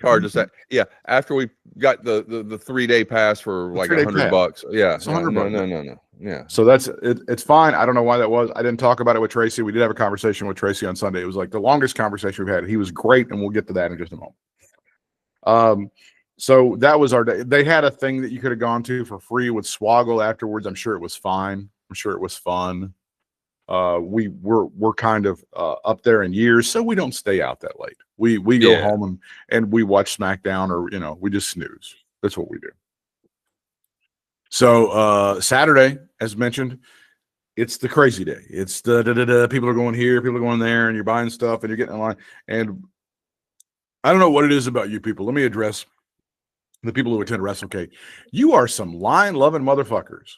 Charge us that. Yeah. After we got the 3-day pass for like $100. Yeah, it's $100. No. Yeah. So that's it. It's fine. I don't know why that was. I didn't talk about it with Tracy. We did have a conversation with Tracy on Sunday. It was like the longest conversation we've had. He was great, and we'll get to that in just a moment. So that was our day. They had a thing that you could have gone to for free with Swoggle afterwards. I'm sure it was fine. I'm sure it was fun. We're kind of up there in years, so we don't stay out that late. We go home and we watch SmackDown, or we just snooze. That's what we do. So Saturday, as mentioned, it's the crazy day. It's the people are going here, people are going there, and you're buying stuff and you're getting in line. And I don't know what it is about you people. Let me address the people who attend WrestleCade. You are some line-loving motherfuckers.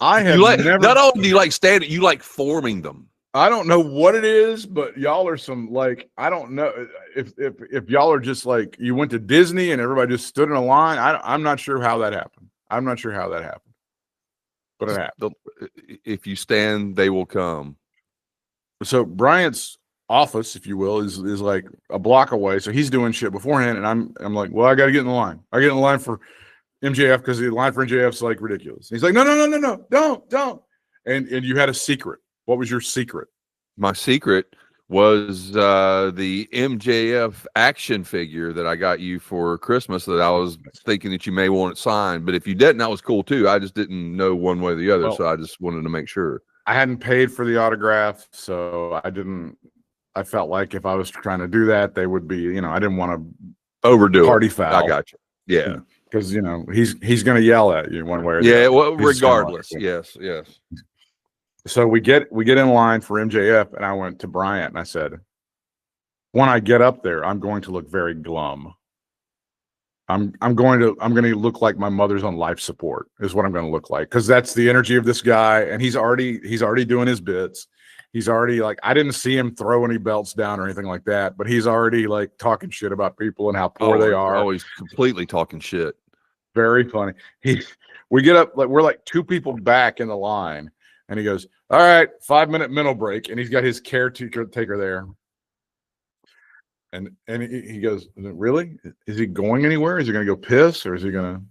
I have never. Not only do you like standing, you like forming them. I don't know what it is, but y'all are some, like, I don't know if y'all are just like, you went to Disney and everybody just stood in a line. I'm not sure how that happened. I'm not sure how that happened, but it happened. If you stand, they will come. So Bryant's office, if you will, is like a block away. So he's doing shit beforehand, and I'm like, well, I got to get in the line. I get in the line for MJF because the line for MJF is like ridiculous. And he's like, no, don't. And you had a secret. What was your secret? My secret was the MJF action figure that I got you for Christmas that I was thinking that you may want it signed. But if you didn't, that was cool too. I just didn't know one way or the other. So I just wanted to make sure. I hadn't paid for the autograph, so I felt like if I was trying to do that, they would be, I didn't want to overdo party it. foul. I got you. Yeah. Because, he's going to yell at you one way or the other. Yeah, well, regardless. Yes. So we get in line for MJF, and I went to Bryant and I said, when I get up there, I'm going to look very glum. I'm going to look like my mother's on life support is what I'm going to look like, because that's the energy of this guy, and he's already doing his bits. He's already, like, I didn't see him throw any belts down or anything like that, but he's already like talking shit about people and how poor they are. Always completely talking shit. Very funny. We get up, like, we're like two people back in the line, and he goes, all right, 5-minute mental break, and he's got his caretaker there. And he goes, really? Is he going anywhere? Is he going to go piss, or is he going to?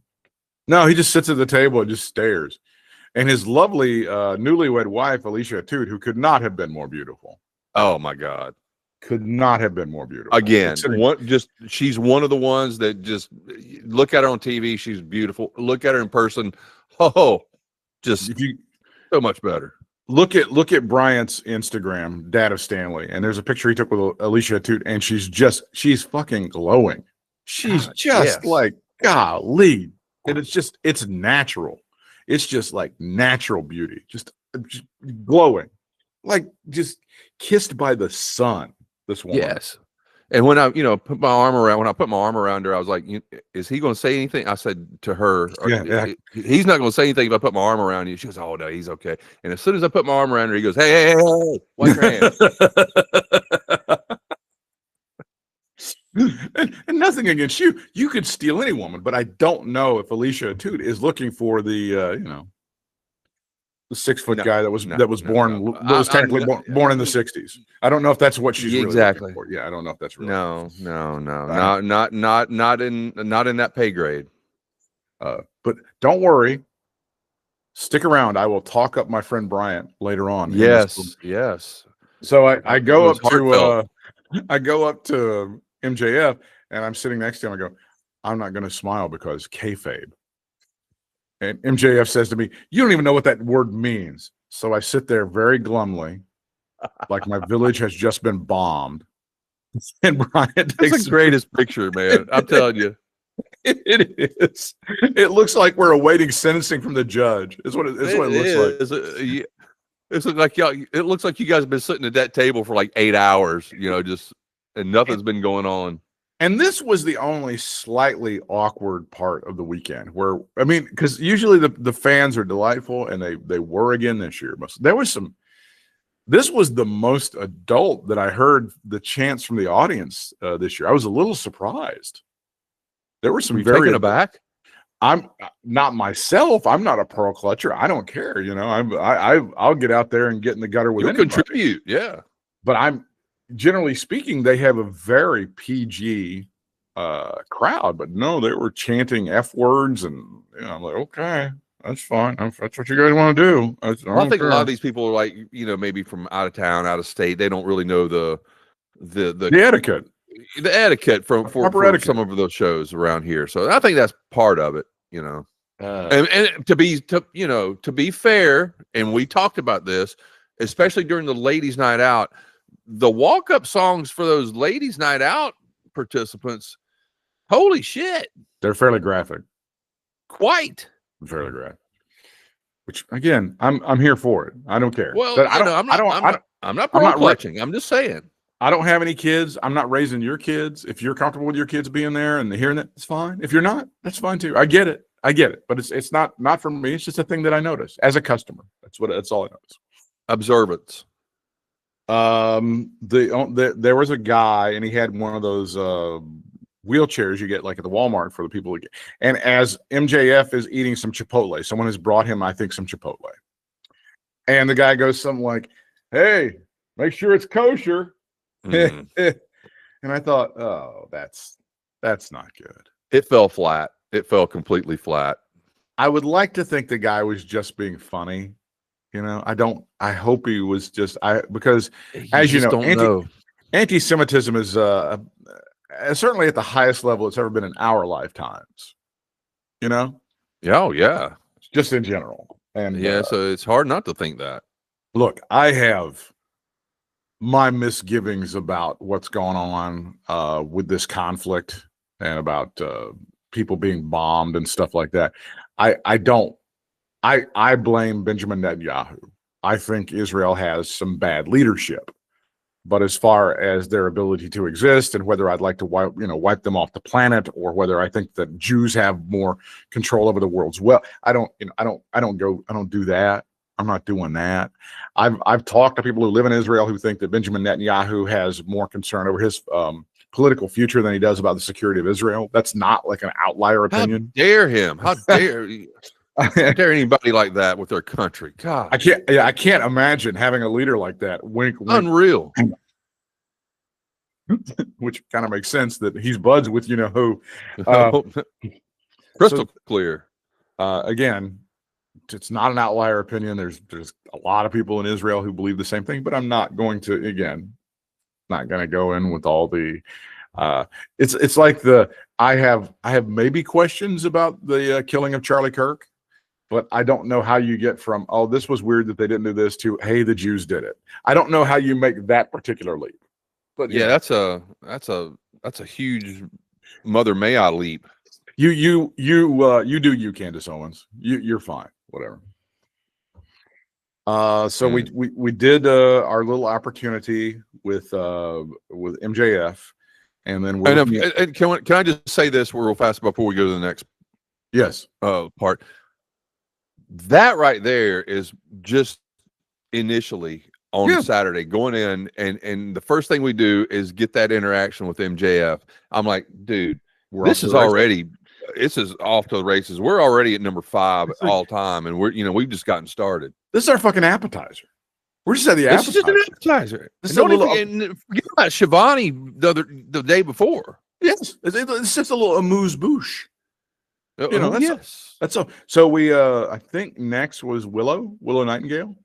No, he just sits at the table and just stares. And his lovely newlywed wife, Alicia Toot, who could not have been more beautiful. Oh my God. Could not have been more beautiful. Again, she's one of the ones that just look at her on TV. She's beautiful. Look at her in person. Oh, just so much better. Look at Bryant's Instagram, Dad of Stanley, and there's a picture he took with Alicia Toot, and she's fucking glowing. She's like, golly. And it's natural. It's just like natural beauty, just glowing, like just kissed by the sun. This woman. Yes. And when I, put my arm around her, I was like, is he going to say anything? I said to her, he's not going to say anything if I put my arm around you. She goes, oh no, he's okay. And as soon as I put my arm around her, he goes, hey, wipe your hands. and nothing against you. You could steal any woman, but I don't know if Alicia Toot is looking for the 6-foot guy that was technically born in the 60s. I don't know if that's what she's really looking for. Yeah, I don't know if that's really not in that pay grade. But don't worry. Stick around. I will talk up my friend Bryant later on. Yes. So I go up to MJF, and I'm sitting next to him. I go, I'm not going to smile because kayfabe. And MJF says to me, you don't even know what that word means. So I sit there very glumly, like my village has just been bombed. And Bryant takes That's the greatest picture, man. I'm telling you. It is. It looks like we're awaiting sentencing from the judge. It's what it looks like. It looks like you guys have been sitting at that table for like 8 hours, and nothing's been going on. And this was the only slightly awkward part of the weekend where, because usually the fans are delightful, and they were again this year. This was the most adult that I heard the chants from the audience this year. I was a little surprised. There were some taken aback. I'm not myself. I'm not a pearl clutcher. I don't care. I'll get out there and get in the gutter with anybody. Contribute. Yeah. But generally speaking, they have a very PG crowd, but no, they were chanting F words, and I'm like, okay, that's fine. That's what you guys want to do. Well, I think a lot of these people are like, maybe from out of town, out of state. They don't really know the etiquette, for etiquette. Some of those shows around here. So I think that's part of it, and to be fair, and we talked about this, especially during the ladies' night out, the walk-up songs for those ladies' night out participants, holy shit, they're fairly graphic. Quite fairly graphic. Which again, I'm here for it. I don't care. Well, I'm not pro-clutching. I'm just saying. I don't have any kids. I'm not raising your kids. If you're comfortable with your kids being there and hearing it, it's fine. If you're not, that's fine too. I get it. But it's not for me. It's just a thing that I notice as a customer. That's all I notice. Observance. There was a guy, and he had one of those wheelchairs you get like at the Walmart for the people. And as MJF is eating some Chipotle, someone has brought him, I think, some Chipotle. And the guy goes something like, "Hey, make sure it's kosher." And I thought, oh, that's not good. It fell flat. It fell completely flat. I would like to think the guy was just being funny. I hope he was just, because as you know, anti-Semitism is certainly at the highest level it's ever been in our lifetimes. Oh yeah, just in general. And so it's hard not to think that. Look, I have my misgivings about what's going on with this conflict and about people being bombed and stuff like that. I blame Benjamin Netanyahu. I think Israel has some bad leadership, but as far as their ability to exist and whether I'd like to wipe them off the planet, or whether I think that Jews have more control over the world's I don't do that. I'm not doing that. I've talked to people who live in Israel who think that Benjamin Netanyahu has more concern over his political future than he does about the security of Israel. That's not like an outlier opinion. How dare him? How dare how dare anybody like that with their country? God, I can't imagine having a leader like that. Wink, wink. Unreal. Which kind of makes sense that he's buds with who. Crystal clear. Again, it's not an outlier opinion. There's a lot of people in Israel who believe the same thing, but I'm not going to go in with all the it's like I have maybe questions about the killing of Charlie Kirk, but I don't know how you get from, oh, this was weird that they didn't do this, to, hey, the Jews did it. I don't know how you make that particular leap. But yeah, that's a huge Mother May I leap. You do you, Candace Owens. You're fine. Whatever. So we did our little opportunity with MJF, and then can I just say this real fast before we go to the next part? That right there is just initially on Saturday going in, and the first thing we do is get that interaction with MJF. I'm like, dude, this is off to the races. We're already at number 5 all time, and we've just gotten started. This is our fucking appetizer. We're just at the appetizer. It's just an appetizer. Forget about Shivani the day before. Yes, it's just a little amuse-bouche. Yes. That's all. So we I think next was Willow Nightingale.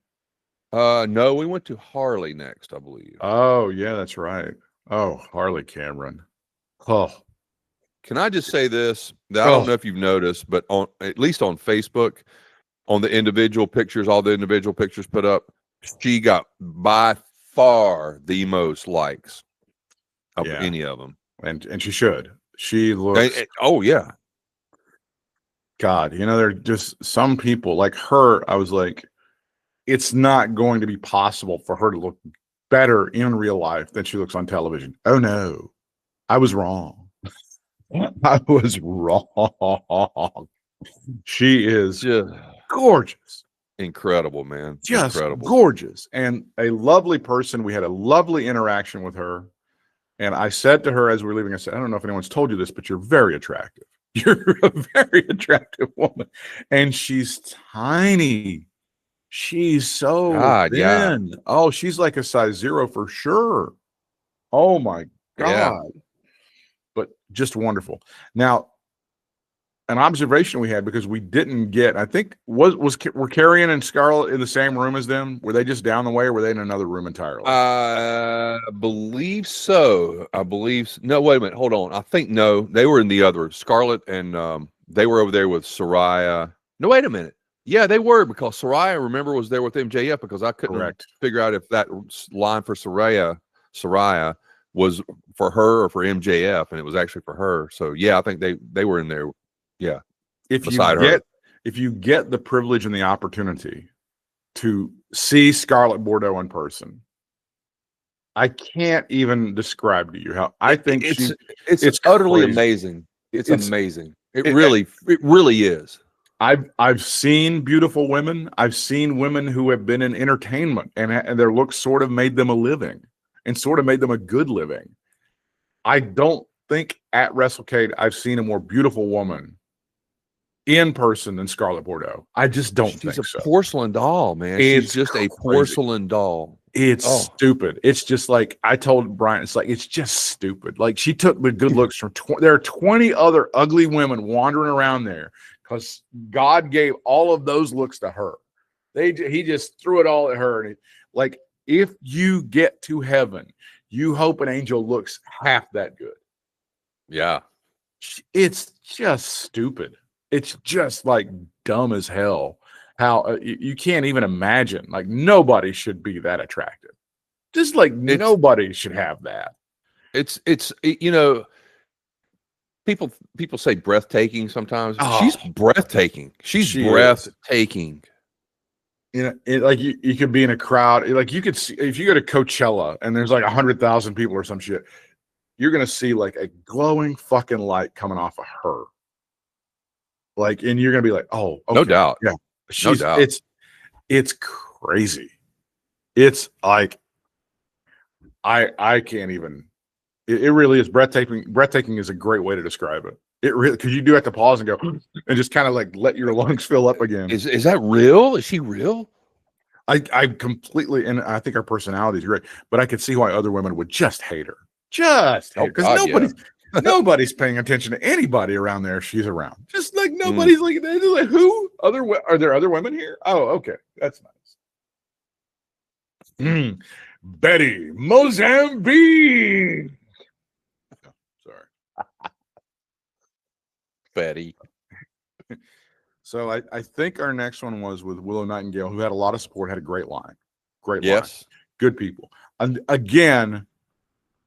No, we went to Harley next, I believe. Oh yeah, that's right. Oh, Harley Cameron. Oh, can I just say this? I don't know if you've noticed, but at least on Facebook, on the individual pictures, all the individual pictures put up, she got by far the most likes of any of them, and she should. She looks. Oh yeah. God, there are just some people like her. I was like, it's not going to be possible for her to look better in real life than she looks on television. Oh no, I was wrong. I was wrong. She is gorgeous. Incredible, man. Just incredible. Gorgeous. And a lovely person. We had a lovely interaction with her. And I said to her as we were leaving, I said, I don't know if anyone's told you this, but you're very attractive. You're a very attractive woman. And she's tiny. She's so thin. Yeah. Oh, she's like a size 0 for sure. Oh my God. Yeah. But just wonderful. Now, an observation we had, because we didn't get, I think, were Carrion and Scarlett in the same room as them? Were they just down the way, or were they in another room entirely? I believe so. No, wait a minute. Hold on. I think no, they were in the other. Scarlett and they were over there with Soraya. No, wait a minute. Yeah, they were, because Soraya, remember, was there with MJF, because I couldn't figure out if that line for Soraya was for her or for MJF, and it was actually for her. So yeah, I think they were in there. Yeah. If you get the privilege and the opportunity to see Scarlett Bordeaux in person, I can't even describe to you how I think it's utterly amazing. It's amazing. It really is. I've seen beautiful women. I've seen women who have been in entertainment, and their looks sort of made them a living, and sort of made them a good living. I don't think at WrestleCade I've seen a more beautiful woman in person than Scarlett Bordeaux. I just don't think so. She's a porcelain doll, man. She's just a porcelain doll. It's stupid. It's just like, I told Brian, it's just stupid. Like, she took the good looks from there are 20 other ugly women wandering around there, because God gave all of those looks to her. He just threw it all at her. And like, if you get to heaven, you hope an angel looks half that good. Yeah. It's just stupid. It's just like dumb as hell how you can't even imagine. Like, nobody should be that attractive. Just like nobody should have that. It's people say breathtaking sometimes. She's breathtaking. She's breathtaking. Like you could be in a crowd. Like, you could see, if you go to Coachella and there's like 100,000 people or some shit, you're gonna see like a glowing fucking light coming off of her. Like, and you're gonna be like, oh, okay, no doubt, yeah, no doubt. It's crazy. It's like, I can't even. It really is breathtaking. Breathtaking is a great way to describe it. It really, because you do have to pause and go and just kind of like let your lungs fill up again. Is that real? Is she real? I completely, and I think her personality is great, but I could see why other women would just hate her. Just hate her, because nobody's paying attention to anybody around there if she's around. Just like nobody's like, who? Are there other women here? Oh, okay, that's nice. Betty Mozambique. Sorry, Betty. So I think our next one was with Willow Nightingale, who had a lot of support, had a great line. Great line. Good people. And again,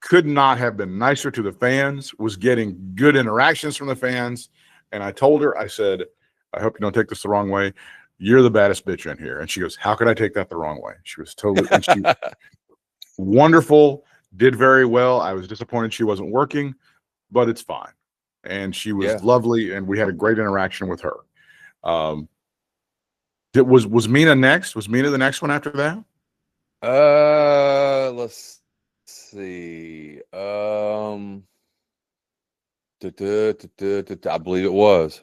could not have been nicer to the fans, was getting good interactions from the fans. And I told her, I said, I hope you don't take this the wrong way. You're the baddest bitch in here. And she goes, how could I take that the wrong way? She was totally wonderful, did very well. I was disappointed she wasn't working, but it's fine. And she was lovely, and we had a great interaction with her. Was Mina next? Was Mina the next one after that? Let's see. I believe it was.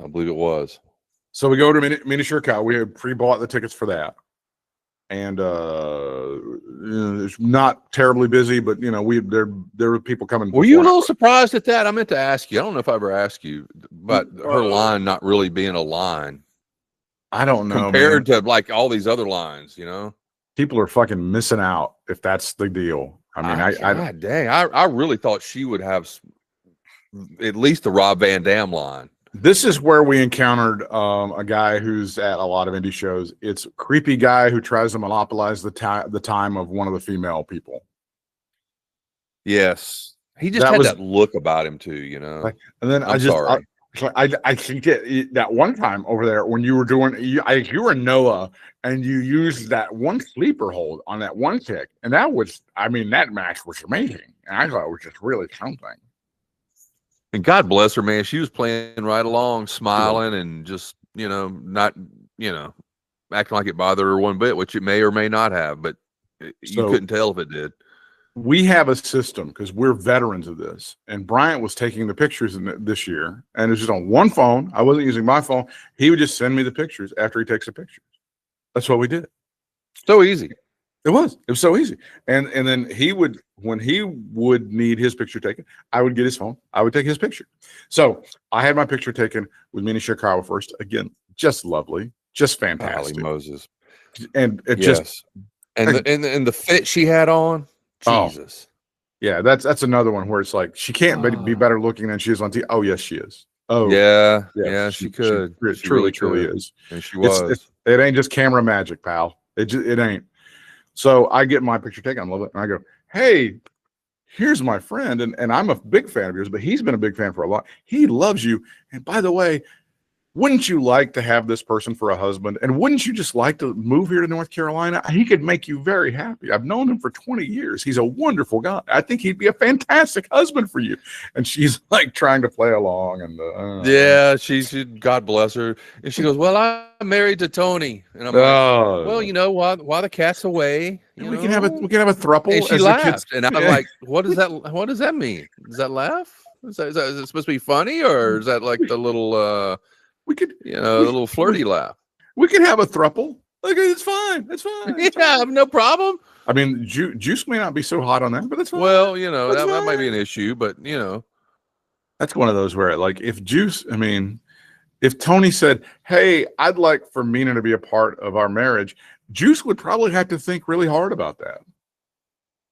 So we go to Mina Shirakawa. We had pre-bought the tickets for that, and it's not terribly busy, but there were people coming. Were you a little surprised at that? I meant to ask you. I don't know if I ever asked you, but her line not really being a line. I don't know, compared to like all these other lines, people are fucking missing out if that's the deal. I mean, I really thought she would have at least the Rob Van Dam line. This is where we encountered a guy who's at a lot of indie shows. It's a creepy guy who tries to monopolize the time of one of the female people. Yes, he just had that look about him too, And then I think that one time over there when you were doing, you were Noah, and you used that one sleeper hold on that one kick, and that match was amazing, and I thought it was just really something. And God bless her, man. She was playing right along, smiling, and just not acting like it bothered her one bit, which it may or may not have, but you couldn't tell if it did. We have a system because we're veterans of this, and Bryant was taking the pictures this year, and it's just on one phone. I wasn't using my phone. He would just send me the pictures after he takes the pictures. That's what we did. So easy. It was so easy. And then when he would need his picture taken, I would get his phone. I would take his picture. So I had my picture taken with Mina Shirakawa first. Again, just lovely, just fantastic. Golly Moses. And it Yes. just and the fit she had on, Jesus. Yeah, that's another one where it's like she can't be better looking than she is on TV. Oh, yes, she is. Oh, yeah, she could. She really truly could. is. And she was. It ain't just camera magic, pal. It ain't. So I get my picture taken. I love it. And I go, hey, here's my friend. And I'm a big fan of yours, but he's been a big fan for a lot. He loves you. And by the way, wouldn't you like to have this person for a husband? And wouldn't you just like to move here to North Carolina? He could make you very happy. I've known him for 20 years. He's a wonderful guy. I think he'd be a fantastic husband for you. And she's like trying to play along. And yeah, she God bless her. And she goes, well, I'm married to Tony. And I'm like, well, you know, while the cat's away, we can have a throuple. And she laughed. And I'm like, what does that mean? Does that laugh? Is it supposed to be funny, or is that like the little we could, a little flirty laugh? We could have a throuple. Like, it's fine. It's fine. Yeah, no problem. I mean, Juice may not be so hot on that, but it's fine. Well, that might be an issue, but that's one of those where, like, if Tony said, "Hey, I'd like for Mina to be a part of our marriage," Juice would probably have to think really hard about that.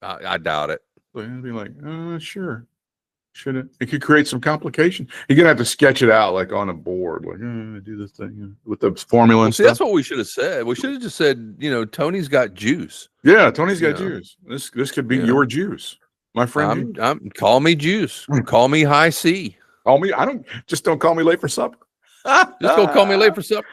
I doubt it. So he'd be like, sure. Shouldn't it could create some complication. You're gonna have to sketch it out like on a board, like do this thing with the formula and stuff. That's what we should have said. We should have just said, Tony's got juice. Yeah, Tony's got juice. This could be your juice, my friend. Call me Juice. Call me High C. Call me. Don't call me late for supper. Just don't call me late for supper.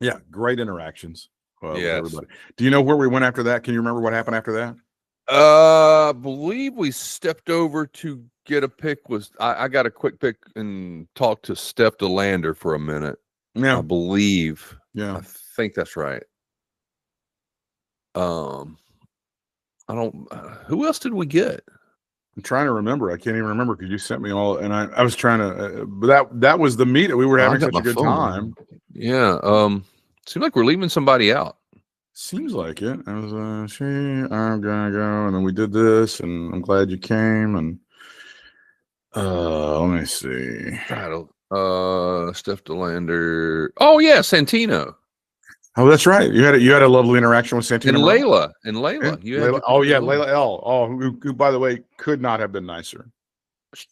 Yeah, great interactions. Yes. Everybody. Do you know where we went after that? Can you remember what happened after that? I believe we stepped over to get a pic. I got a quick pic and talked to Steph DeLander for a minute. Yeah, I believe. Yeah, I think that's right. I don't. Who else did we get? I'm trying to remember. I can't even remember because you sent me all, and I was trying to. But that was the meet. We were having such a good time. Yeah. Seems like we're leaving somebody out. Seems like it. I was I'm gonna go, and then we did this, and I'm glad you came. And let me see. Title. Steph DeLander. Oh yeah, Santino. Oh, that's right. You had a lovely interaction with Santino. And Layla. Yeah. Layla L. Oh, who by the way could not have been nicer.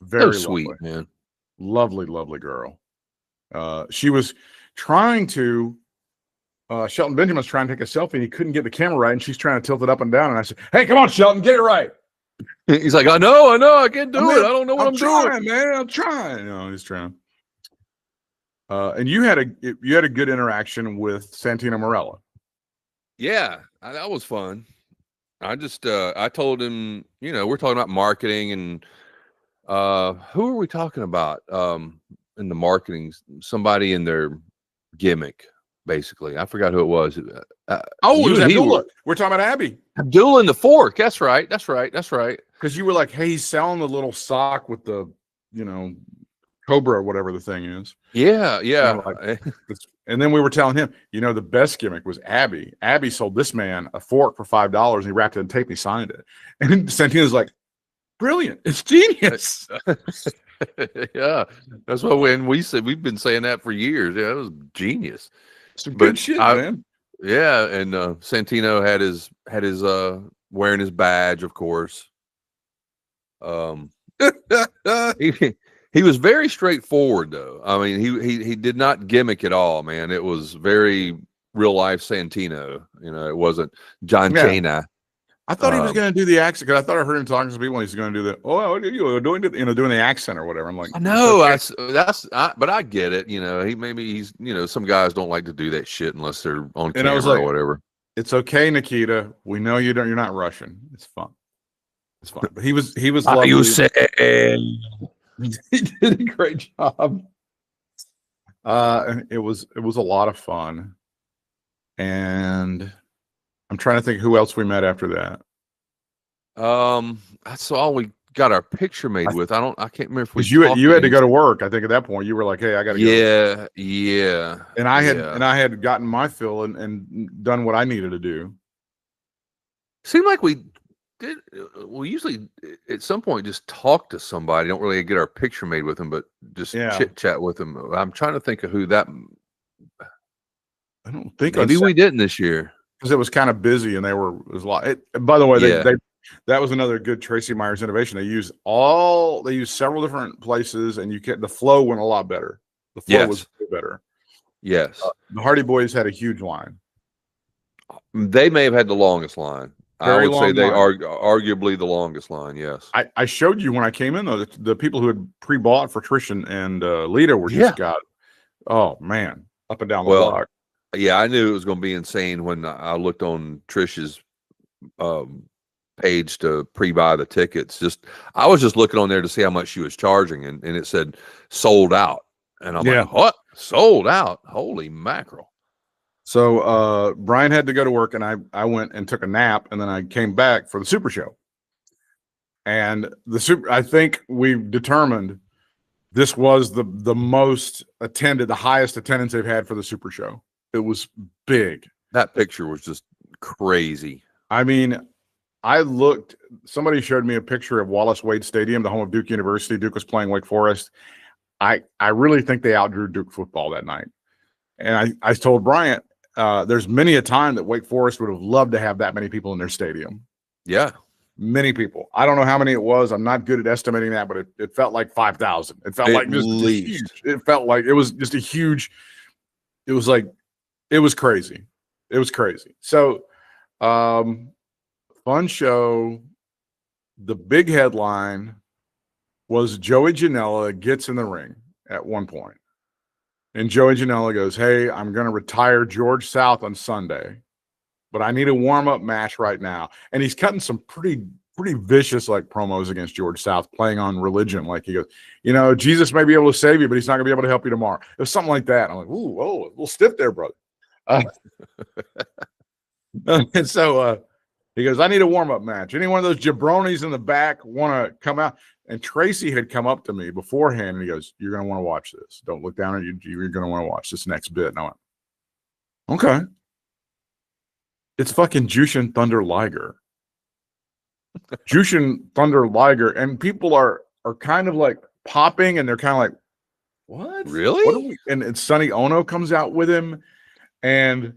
Very sweet, lovely. Man. Lovely girl. She was trying to. Shelton Benjamin was trying to take a selfie and he couldn't get the camera right, and she's trying to tilt it up and down. And I said, "Hey, come on, Shelton, get it right." He's like, I know, I can't do it. I don't know what I'm trying, doing, man. I'm trying. He's trying. And you had a good interaction with Santino Marella. Yeah, that was fun. I just I told him, we're talking about marketing, and who are we talking about in the marketing? Somebody in their gimmick. Basically, I forgot who it was. It was Abdullah. We're talking about Abby. Abdullah in the fork. That's right. Because you were like, "Hey, he's selling the little sock with the, Cobra or whatever the thing is." Yeah. And then we were telling him, the best gimmick was Abby. Abby sold this man a fork for $5, and he wrapped it in tape and he signed it. And Santino's like, "Brilliant! It's genius." Yeah, that's what we've been saying that for years. Yeah, it was genius. Some good shit, man. Yeah, and Santino had his wearing his badge, of course. He was very straightforward, though. I mean, he did not gimmick at all, man. It was very real life Santino. It wasn't John Cena. I thought he was going to do the accent, because I thought I heard him talking to people and he's going to do the doing the accent or whatever. I'm like, no, but I get it. He's some guys don't like to do that shit unless they're on camera or whatever. It's okay, Nikita. We know you're not Russian. It's fun. But he was lovely. You say he did a great job. It was a lot of fun, and I'm trying to think who else we met after that. That's all we got our picture made with. I can't remember if we. Because you had to go to work. I think at that point you were like, "Hey, I got to go." Yeah. And I had gotten my fill and done what I needed to do. Seemed like we did. We usually at some point just talk to somebody. Don't really get our picture made with them, but just chit chat with them. I'm trying to think of who that. I don't think maybe we didn't this year because it was kind of busy and it was a lot. By the way, that was another good Tracy Myers innovation. They used several different places, and the flow went a lot better. The flow was better. Yes, the Hardy Boys had a huge line. They may have had the longest line. Very I would say they line. are arguably the longest line. Yes, I showed you when I came in though. The people who had pre-bought for Trish and Lita were just got. Oh man, up and down the block. Yeah, I knew it was going to be insane when I looked on Trish's page to pre-buy the tickets. I was just looking on there to see how much she was charging, and it said sold out. And I'm like, what? Sold out? Holy mackerel. So Brian had to go to work, and I went and took a nap, and then I came back for the Super Show. And I think we've determined this was the most attended, the highest attendance they've had for the Super Show. It was big. That picture was just crazy. I mean, somebody showed me a picture of Wallace Wade Stadium, the home of Duke University. Duke was playing Wake Forest. I really think they outdrew Duke football that night. And I told Bryant, there's many a time that Wake Forest would have loved to have that many people in their stadium. Yeah. Many people. I don't know how many it was. I'm not good at estimating that, but it felt like 5,000. It felt like just huge. It felt like it was just a huge, it was crazy. It was crazy. So, fun show. The big headline was Joey Janela gets in the ring at one point. And Joey Janela goes, "Hey, I'm going to retire George South on Sunday, but I need a warm-up match right now." And he's cutting some pretty vicious like promos against George South, playing on religion. Like he goes, Jesus may be able to save you, but he's not going to be able to help you tomorrow. It was something like that. I'm like, ooh, whoa, a little stiff there, brother. And so he goes, "I need a warm-up match. Any one of those jabronis in the back want to come out?" And Tracy had come up to me beforehand, and he goes, "You're going to want to watch this. Don't look down at you. You're going to want to watch this next bit." And I went, "Okay." It's fucking Jushin Thunder Liger. Jushin Thunder Liger. And people are kind of like popping, and they're kind of like, "What? Really?" What are we? And Sonny Ono comes out with him, and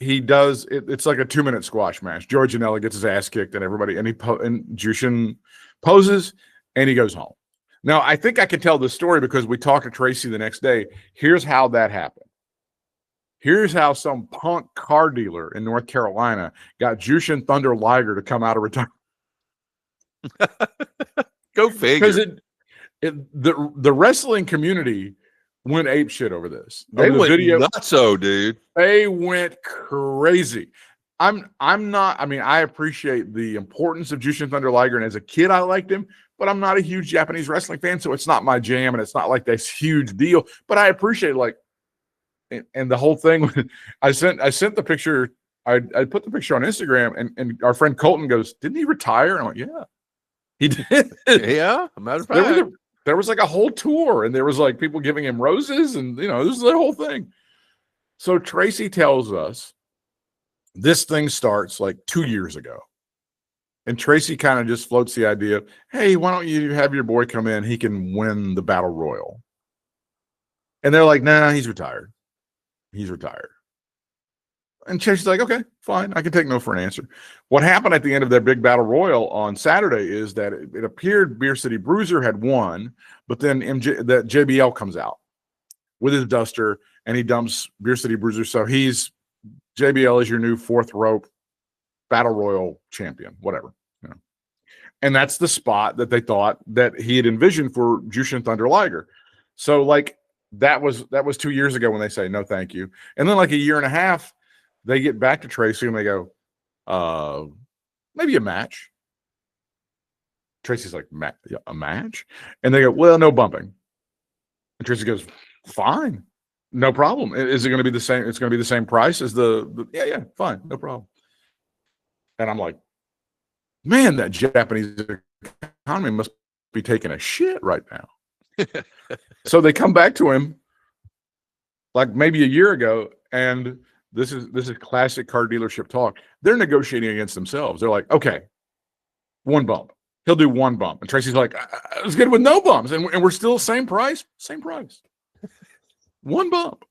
he does it's like a 2-minute squash match. George Janela gets his ass kicked, and everybody, and Jushin poses, and he goes home. Now, I think I can tell this story because we talked to Tracy the next day. Here's how that happened. Here's how some punk car dealer in North Carolina got Jushin Thunder Liger to come out of retirement. Go figure. Because the wrestling community went ape shit over this. They went nutso, dude. They went crazy. I appreciate the importance of Jushin Thunder Liger, and as a kid, I liked him, but I'm not a huge Japanese wrestling fan, so it's not my jam, and it's not like this huge deal. But I appreciate and the whole thing. I sent the picture. I put the picture on Instagram, and our friend Colton goes, "Didn't he retire?" And I'm like, "Yeah, he did." Yeah, a matter of fact. There was like a whole tour, and there was like people giving him roses, and this is the whole thing. So Tracy tells us this thing starts like 2 years ago. And Tracy kind of just floats the idea of, "Hey, why don't you have your boy come in? He can win the battle royal." And they're like, "Nah, he's retired. He's retired." And Tracy's like, "Okay, fine. I can take no for an answer." What happened at the end of their big battle royal on Saturday is that it appeared Beer City Bruiser had won, but then that JBL comes out with his duster, and he dumps Beer City Bruiser. So JBL is your new fourth rope battle royal champion, whatever. And that's the spot that they thought that he had envisioned for Jushin Thunder Liger. So that was 2 years ago when they say no thank you. And then like a year and a half, they get back to Tracy and they go, maybe a match. Tracy's like, a match? And they go, "Well, no bumping." And Tracy goes, "Fine. No problem. Is it going to be the same? It's going to be the same price as yeah, fine. No problem." And I'm like, man, that Japanese economy must be taking a shit right now. So they come back to him like maybe a year ago, and this is classic car dealership talk. They're negotiating against themselves. They're like, okay, one bump. He'll do one bump. And Tracy's like, I was good with no bumps. And we're still same price. One bump.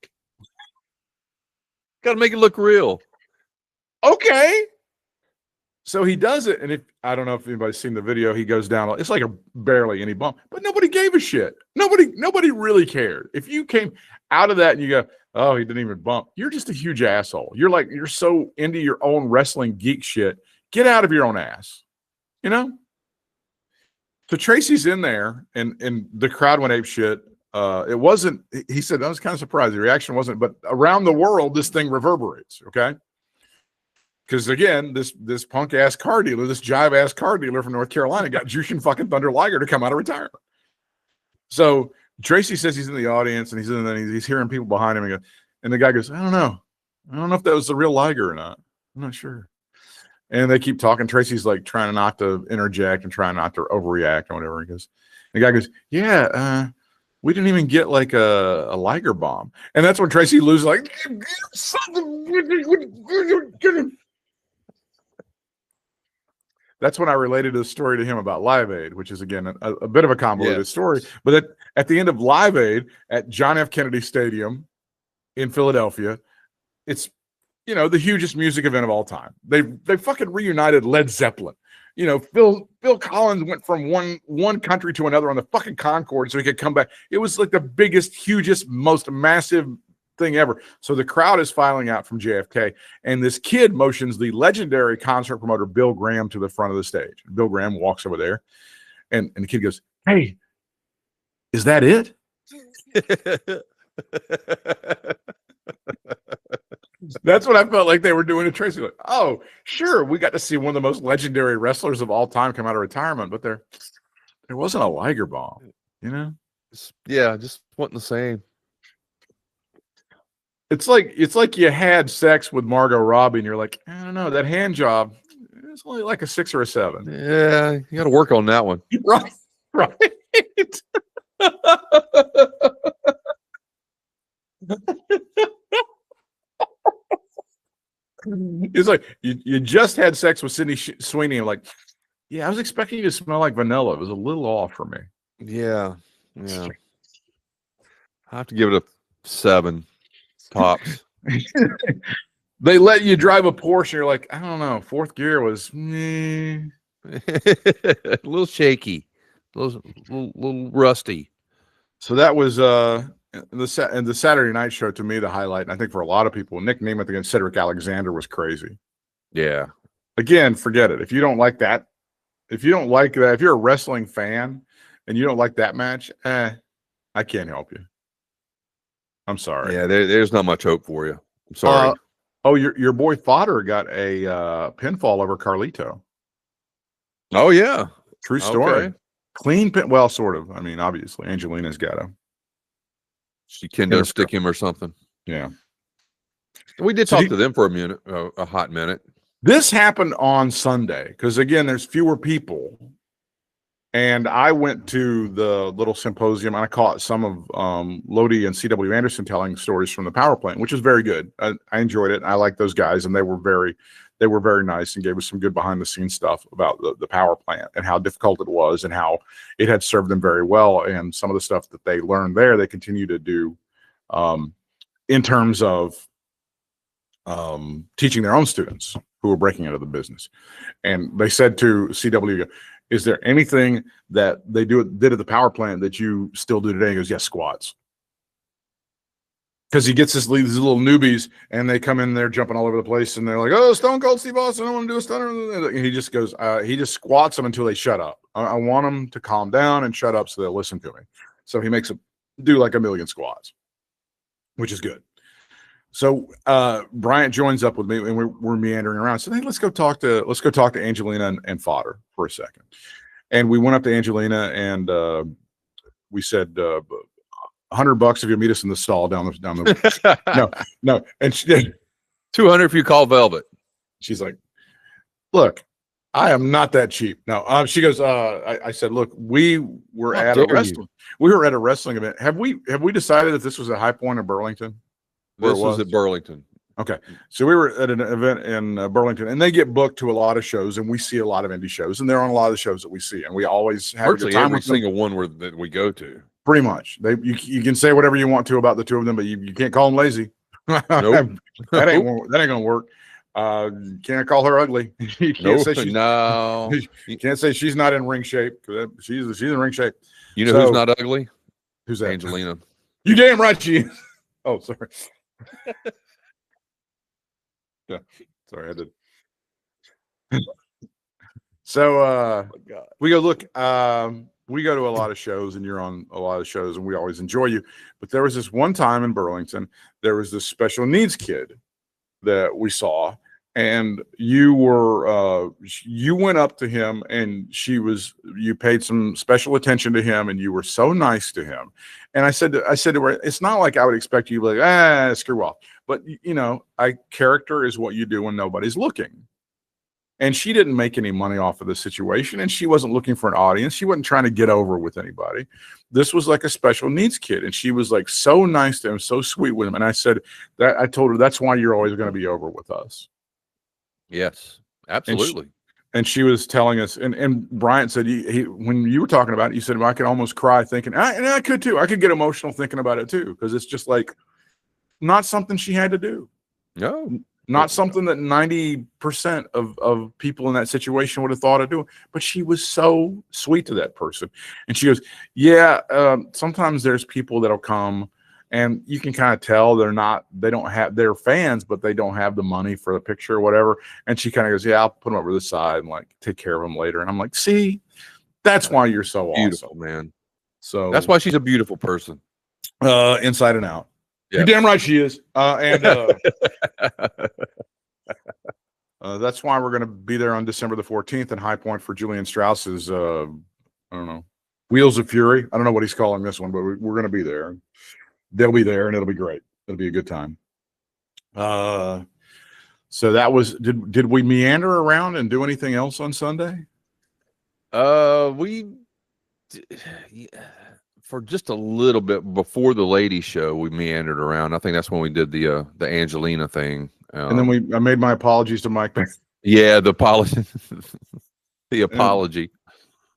Got to make it look real. Okay. So he does it. And I don't know if anybody's seen the video, he goes down. It's like a barely any bump, but nobody gave a shit. Nobody really cared. If you came out of that and you go, oh, he didn't even bump, you're just a huge asshole. You're so into your own wrestling geek shit. Get out of your own ass. You know? So Tracy's in there, and the crowd went ape shit. It wasn't, he said, I was kind of surprised. The reaction wasn't, but around the world, this thing reverberates, okay? Because again, this punk ass car dealer, this jive ass car dealer from North Carolina got Jushin fucking Thunder Liger to come out of retirement. So Tracy says he's in the audience, and he's hearing people behind him, and the guy goes, I don't know if that was the real Liger or not. I'm not sure. And they keep talking. Tracy's like trying not to interject and trying not to overreact or whatever. He goes, the guy goes, yeah, we didn't even get like a Liger bomb. And that's when Tracy loses, like, that's when I related the story to him about Live Aid, which is, again, a bit of a convoluted story. But at the end of Live Aid at John F. Kennedy Stadium in Philadelphia, it's, you know, the hugest music event of all time. They fucking reunited Led Zeppelin. You know, Phil Collins went from one country to another on the fucking Concorde so he could come back. It was like the biggest, hugest, most massive thing ever. So the crowd is filing out from JFK, and this kid motions the legendary concert promoter Bill Graham to the front of the stage. Bill Graham walks over there, and the kid goes, "Hey, is that it?" That's what I felt like they were doing to Tracy. Like, oh, sure, we got to see one of the most legendary wrestlers of all time come out of retirement, but there wasn't a Liger bomb, you know? Yeah, just wasn't the same. It's like you had sex with Margot Robbie, and you're like, I don't know, that hand job, it's only like a 6 or a 7. Yeah, you got to work on that one. Right. It's like you just had sex with Sydney Sweeney, and like, yeah, I was expecting you to smell like vanilla. It was a little off for me. Yeah. I have to give it a 7 tops. They let you drive a Porsche. You're like, I don't know. 4th gear was a little shaky, a little rusty. So that was the Saturday night show, to me, the highlight. And I think for a lot of people, Nick Nemeth against Cedric Alexander was crazy. Yeah. Again, forget it. If you don't like that, if you're a wrestling fan and you don't like that match, I can't help you. I'm sorry. Yeah, there's not much hope for you. I'm sorry. Your boy Fodder got a pinfall over Carlito. Oh yeah, true story. Okay. Clean pin. Well, sort of. I mean, obviously, Angelina's got him. She kendo stick him or something. Yeah. We did talk to them for a hot minute. This happened on Sunday because, again, there's fewer people. And I went to the little symposium, and I caught some of Lodi and C.W. Anderson telling stories from the power plant, which was very good. I enjoyed it. I liked those guys, and they were very nice and gave us some good behind-the-scenes stuff about the power plant and how difficult it was and how it had served them very well. And some of the stuff that they learned there, they continue to do in terms of teaching their own students who were breaking into the business. And they said to CW, is there anything that they did at the power plant that you still do today? He goes, yes, squats. Because he gets these little newbies, and they come in there jumping all over the place, and they're like, oh, Stone Cold Steve Austin, I want to do a stunner. And he just goes, he just squats them until they shut up. I want them to calm down and shut up so they'll listen to me. So he makes them do like 1 million squats, which is good. So Bryant joins up with me, and we're meandering around. So hey, let's go talk to Angelina and Fodder for a second. And we went up to Angelina, and we said, $100 if you meet us in the stall down the no. And she did 200 if you call Velvet. She's like, look, I am not that cheap. No. She goes, I said, look, we were How at a dare you. wrestling. We were at a wrestling event. Have we decided that this was at High Point in Burlington? Where This it was at Burlington. Okay. So we were at an event in Burlington, and they get booked to a lot of shows, and we see a lot of indie shows, and they're on a lot of the shows that we see, and we always have Virtually a good time every with them. single one that we go to. Pretty much. You can say whatever you want to about the two of them, but you can't call them lazy. Nope. that ain't gonna work. Can't call her ugly. You can't say she's no. You can't say she's not in ring shape, because she's in ring shape. You know who's not ugly? Who's that? Angelina. You damn right she is. Oh, sorry. Yeah, sorry, I did. So we go, look, we go to a lot of shows, and you're on a lot of shows, and we always enjoy you. But there was this one time in Burlington, there was this special needs kid that we saw, and you went up to him, and you paid some special attention to him, and you were so nice to him. And I said to her, it's not like I would expect you to be like, screw off. But character is what you do when nobody's looking. And she didn't make any money off of the situation, and she wasn't looking for an audience. She wasn't trying to get over with anybody. This was like a special needs kid, and she was like so nice to him, so sweet with him. And I told her, that's why you're always going to be over with us. Yes, absolutely. And she was telling us, and Bryant said, when you were talking about it, you said, well, I could almost cry thinking, and I could too. I could get emotional thinking about it too, because it's just like not something she had to do. No. Not something that 90% of people in that situation would have thought of doing. But she was so sweet to that person. And she goes, yeah, sometimes there's people that'll come, and you can kind of tell they're fans, but they don't have the money for the picture or whatever. And she kind of goes, yeah, I'll put them over the side and like take care of them later. And I'm like, see, that's why you're so beautiful, awesome, man. So that's why she's a beautiful person. Inside and out. Yes. You're damn right she is. That's why we're going to be there on December the 14th in High Point for Julian Strauss's, I don't know, Wheels of Fury. I don't know what he's calling this one, but we're going to be there. They'll be there, and it'll be great. It'll be a good time. So that was, did we meander around and do anything else on Sunday? For just a little bit before the ladies show, we meandered around. I think that's when we did the Angelina thing. And then I made my apologies to Mike. Yeah, the apology. The apology.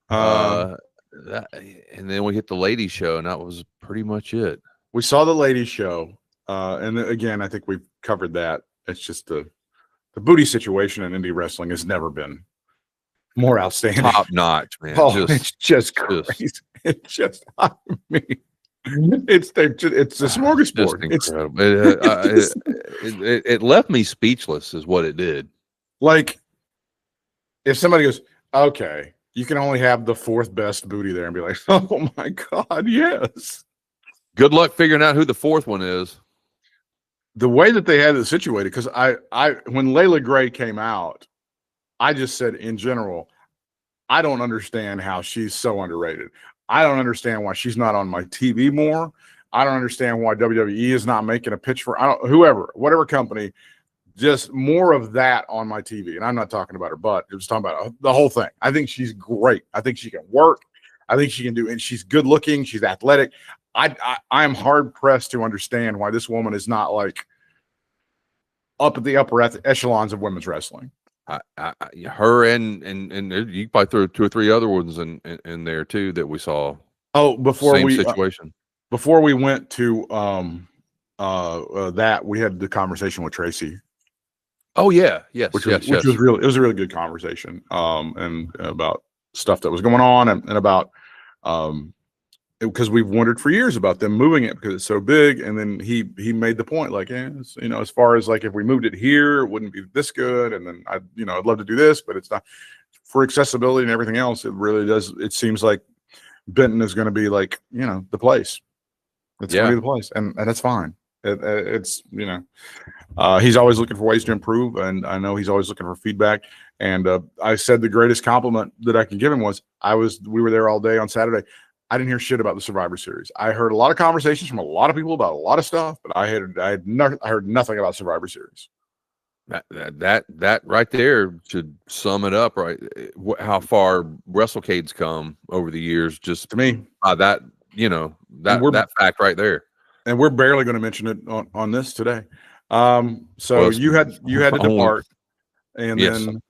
And then we hit the ladies show, and that was pretty much it. We saw the ladies show. And again, I think we've covered that. It's just the booty situation in indie wrestling has never been more outstanding. Top notch, man. Oh, it's just crazy. It's just, I mean, it's the smorgasbord. It's incredible. It left me speechless, is what it did. Like, if somebody goes, okay, you can only have the fourth best booty there, and be like, oh my God, yes. Good luck figuring out who the fourth one is. The way that they had it situated, because when Layla Gray came out, I just said, in general, I don't understand how she's so underrated. I don't understand why she's not on my TV more. I don't understand why WWE is not making a pitch for whatever company, just more of that on my TV. And I'm not talking about her butt. I'm just talking about the whole thing. I think she's great. I think she can work. I think she can do, and she's good looking. She's athletic. I am hard pressed to understand why this woman is not like up at the upper echelons of women's wrestling. Her and you probably throw 2 or 3 other ones in there too that we saw. Oh, before we went to that, we had the conversation with Tracy. Oh yeah, yes, which was it was a really good conversation. And about stuff that was going on, and about because we've wondered for years about them moving it because it's so big. And then he made the point, like, as far as like if we moved it here, it wouldn't be this good. And then I'd love to do this, but it's not for accessibility and everything else. It really does. It seems like Benton is going to be like, the place. It's going to be the place, and that's fine. It's he's always looking for ways to improve, and I know he's always looking for feedback. And I said the greatest compliment that I can give him was we were there all day on Saturday. I didn't hear shit about the Survivor Series. I heard a lot of conversations from a lot of people about a lot of stuff, but I heard nothing about Survivor Series. That right there should sum it up, right? How far WrestleCades come over the years, just To me, that that fact right there. And we're barely going to mention it on this today. So Well, you had to depart, and yes. then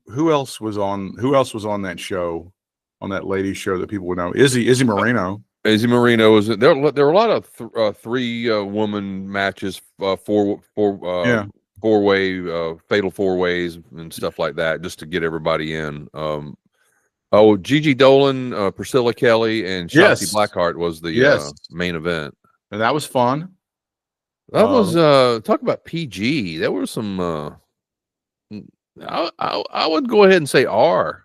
who else was on that show, on that lady show that people would know? Izzy Moreno. Izzy Marino was there. There were a lot of three woman matches, Yeah. four-way fatal four ways and stuff like that, just to get everybody in. Gigi Dolan, Priscilla Kelly, and Shotzi Blackheart was the main event, and that was fun. That was talk about PG. There were some. I would go ahead and say R.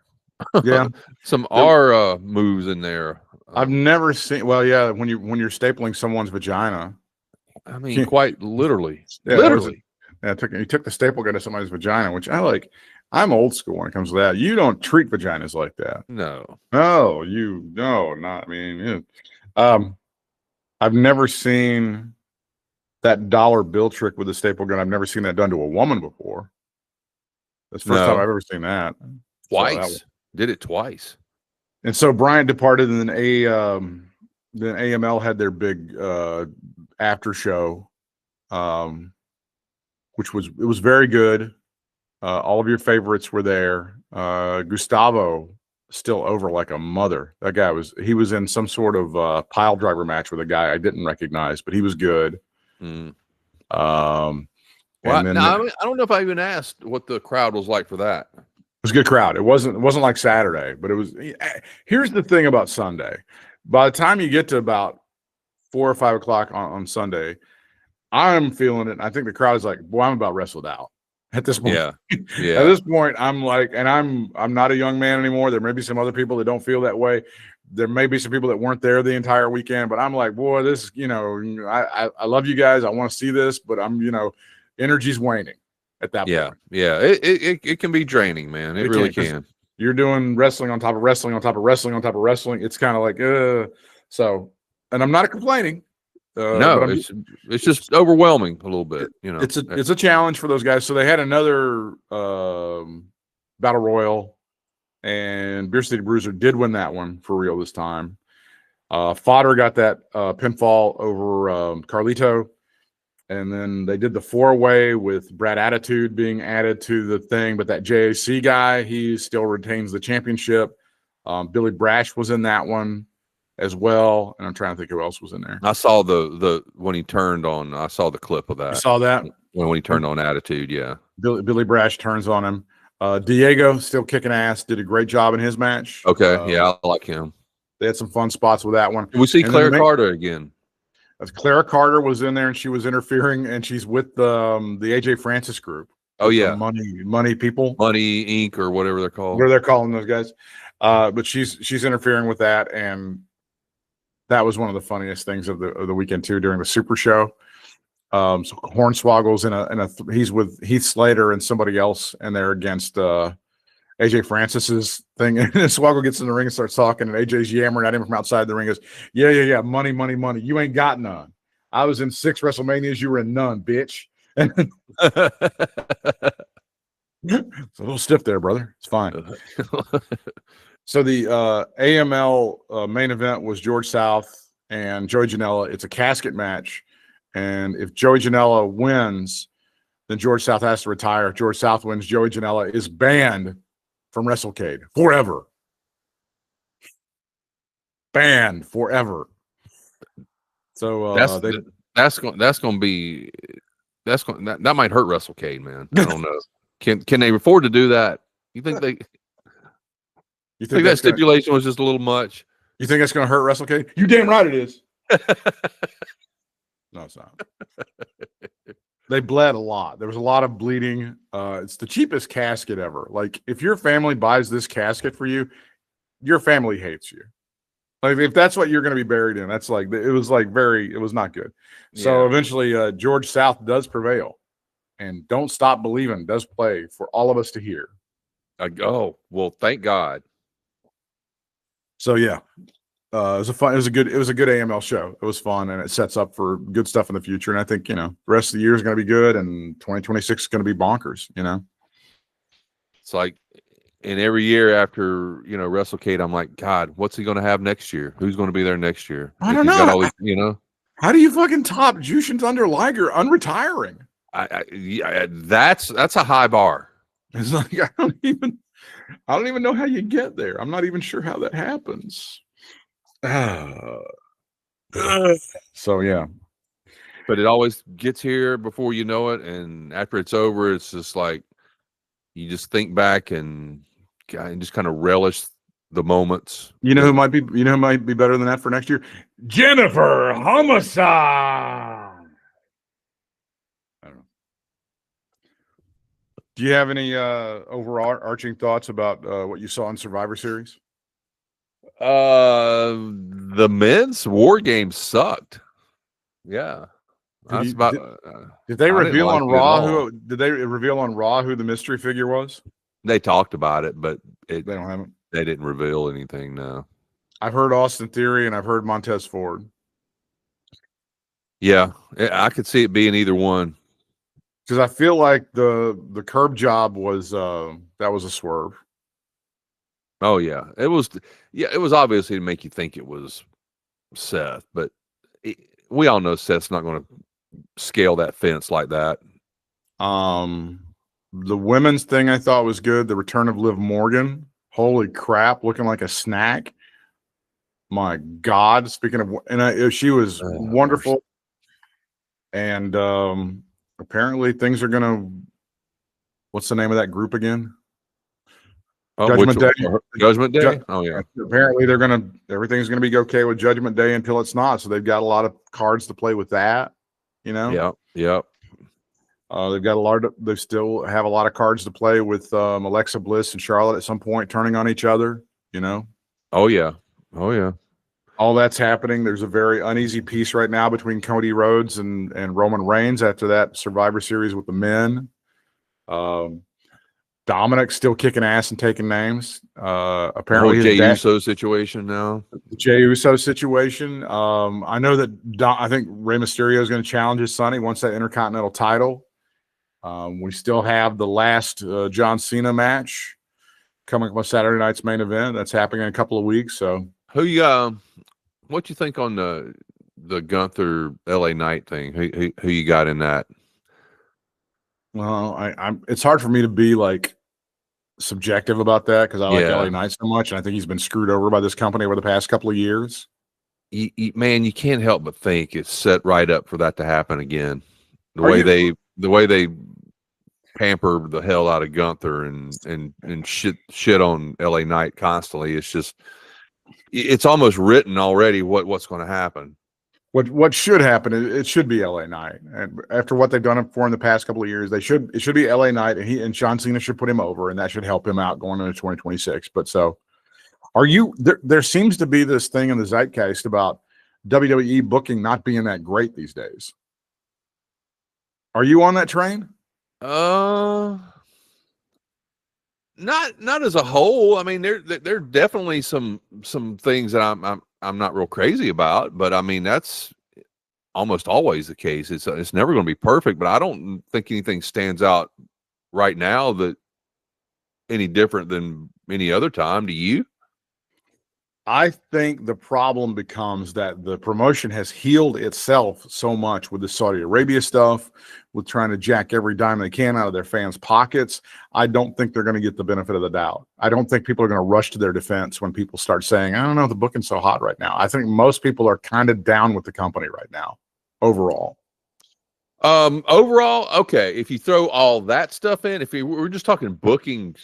Yeah, some R moves in there. I've never seen. Well, yeah, when you're stapling someone's vagina. I mean, quite literally. Yeah, literally. You took the staple gun to somebody's vagina, which I like. I'm old school when it comes to that. You don't treat vaginas like that. No. Not. I mean, I've never seen that dollar bill trick with a staple gun. I've never seen that done to a woman before. That's the first time I've ever seen that. Twice. Did it twice. And so Bryant departed, and then then AML had their big after show, which was very good. All of your favorites were there. Gustavo still over like a mother. That guy was in some sort of pile driver match with a guy I didn't recognize, but he was good. Mm. Well, I don't know if I even asked what the crowd was like for that. It was a good crowd. It wasn't like Saturday, but it was. Here's the thing about Sunday. By the time you get to about 4 or 5 o'clock on Sunday, I'm feeling it. I think the crowd is like, "Boy, I'm about wrestled out." At this point, yeah. At this point, I'm like, and I'm not a young man anymore. There may be some other people that don't feel that way. There may be some people that weren't there the entire weekend, but I'm like, boy, this, I love you guys. I want to see this, but I'm, energy's waning at that point. Yeah. It can be draining, man. It really can. You're doing wrestling on top of wrestling on top of wrestling on top of wrestling. It's kind of like, so, and I'm not complaining. No, it's just overwhelming a little bit. It's a challenge for those guys. So they had another battle royal, and Beer City Bruiser did win that one for real this time. Fodder got that pinfall over Carlito, and then they did the 4-way with Brad Attitude being added to the thing. But that JAC guy, he still retains the championship. Billy Brash was in that one as well, and I'm trying to think who else was in there. I saw the when he turned on. I saw the clip of that. You saw that when he turned on Attitude. Yeah, Billy Brash turns on him. Diego still kicking ass. Did a great job in his match. Okay, yeah, I like him. They had some fun spots with that one. Did we see Clara Carter again? Clara Carter was in there, and she was interfering, and she's with the AJ Francis group. Oh yeah, money people, Money Inc. or whatever they're called. Where they're calling those guys. But she's interfering with that, and that was one of the funniest things of the weekend too, during the Super Show. So Hornswoggle's he's with Heath Slater and somebody else, and they're against AJ Francis's thing. And Swoggle gets in the ring and starts talking, and AJ's yammering at him from outside the ring. Goes, yeah, money. You ain't got none. I was in 6 WrestleManias. You were in none, bitch. And it's a little stiff there, brother. It's fine. So the AML main event was George South and Joey Janela. It's a casket match, and if Joey Janela wins, then George South has to retire. If George South wins, Joey Janela is banned from WrestleCade forever. Banned forever. So that might hurt WrestleCade, man. I don't know. Can they afford to do that? You think they? You think that stipulation was just a little much? You think that's going to hurt WrestleCade? You damn right it is. No, it's not. They bled a lot. There was a lot of bleeding. It's the cheapest casket ever. Like, if your family buys this casket for you, your family hates you. Like, if that's what you're going to be buried in, that's like, it was not good. So eventually George South does prevail, and Don't Stop Believing does play for all of us to hear. Oh, well, thank God. So yeah, It was a good AML show. It was fun, and it sets up for good stuff in the future. And I think, the rest of the year is going to be good, and 2026 is going to be bonkers. It's like, and every year after WrestleCade, I'm like, God, what's he going to have next year? Who's going to be there next year? I don't know. Got all these, How do you fucking top Jushin Thunder Liger unretiring? That's a high bar. It's like I don't even know how you get there. I'm not even sure how that happens. So yeah, but it always gets here before you know it, and after it's over, it's just like you just think back and just kind of relish the moments. Who might be better than that for next year? Jennifer Homicide. I don't know. Do you have any overarching thoughts about what you saw in Survivor Series? The men's war game sucked. Yeah. Did they reveal on Raw who the mystery figure was? They talked about it, but they don't have it. They didn't reveal anything. No. I've heard Austin Theory and I've heard Montez Ford. Yeah, I could see it being either one. Because I feel like the curb job was that was a swerve. Oh yeah, it was. Yeah, it was obviously to make you think it was Seth, but we all know Seth's not going to scale that fence like that. The women's thing I thought was good. The return of Liv Morgan. Holy crap, looking like a snack. My God. Speaking of, and she was wonderful. And apparently things are gonna. What's the name of that group again? Judgment Day. Judgment Day. Oh yeah. Apparently everything's gonna be okay with Judgment Day until it's not. So they've got a lot of cards to play with that. Yeah. Yeah. They still have a lot of cards to play with Alexa Bliss and Charlotte at some point turning on each other. Oh yeah. Oh yeah. All that's happening. There's a very uneasy peace right now between Cody Rhodes and Roman Reigns after that Survivor Series with the men. Dominic's still kicking ass and taking names. Apparently, Jey Uso situation now. The Jey Uso situation. I know that I think Rey Mysterio is going to challenge his son. He wants that Intercontinental title. We still have the last John Cena match coming up on Saturday night's main event. That's happening in a couple of weeks. So, what you think on the Gunther LA Knight thing? Who you got in that? Well, it's hard for me to be like subjective about that because I like LA Knight so much, and I think he's been screwed over by this company over the past couple of years. Man, you can't help but think it's set right up for that to happen again. The way they pamper the hell out of Gunther and shit on LA Knight constantly. It's almost written already what's going to happen. What should happen? It should be LA Knight, and after what they've done for in the past couple of years, it should be LA Knight, and John Cena should put him over, and that should help him out going into 2026. But there seems to be this thing in the zeitgeist about WWE booking not being that great these days. Are you on that train? Not as a whole. I mean, there definitely some things that I'm not real crazy about, but I mean that's almost always the case. It's never going to be perfect, but I don't think anything stands out right now that any different than any other time. Do you? I think the problem becomes that the promotion has healed itself so much with the Saudi Arabia stuff, with trying to jack every dime they can out of their fans' pockets. I don't think they're going to get the benefit of the doubt. I don't think people are going to rush to their defense when people start saying, I don't know, the booking's so hot right now. I think most people are kind of down with the company right now, overall. Overall, okay. If you throw all that stuff in, we're just talking booking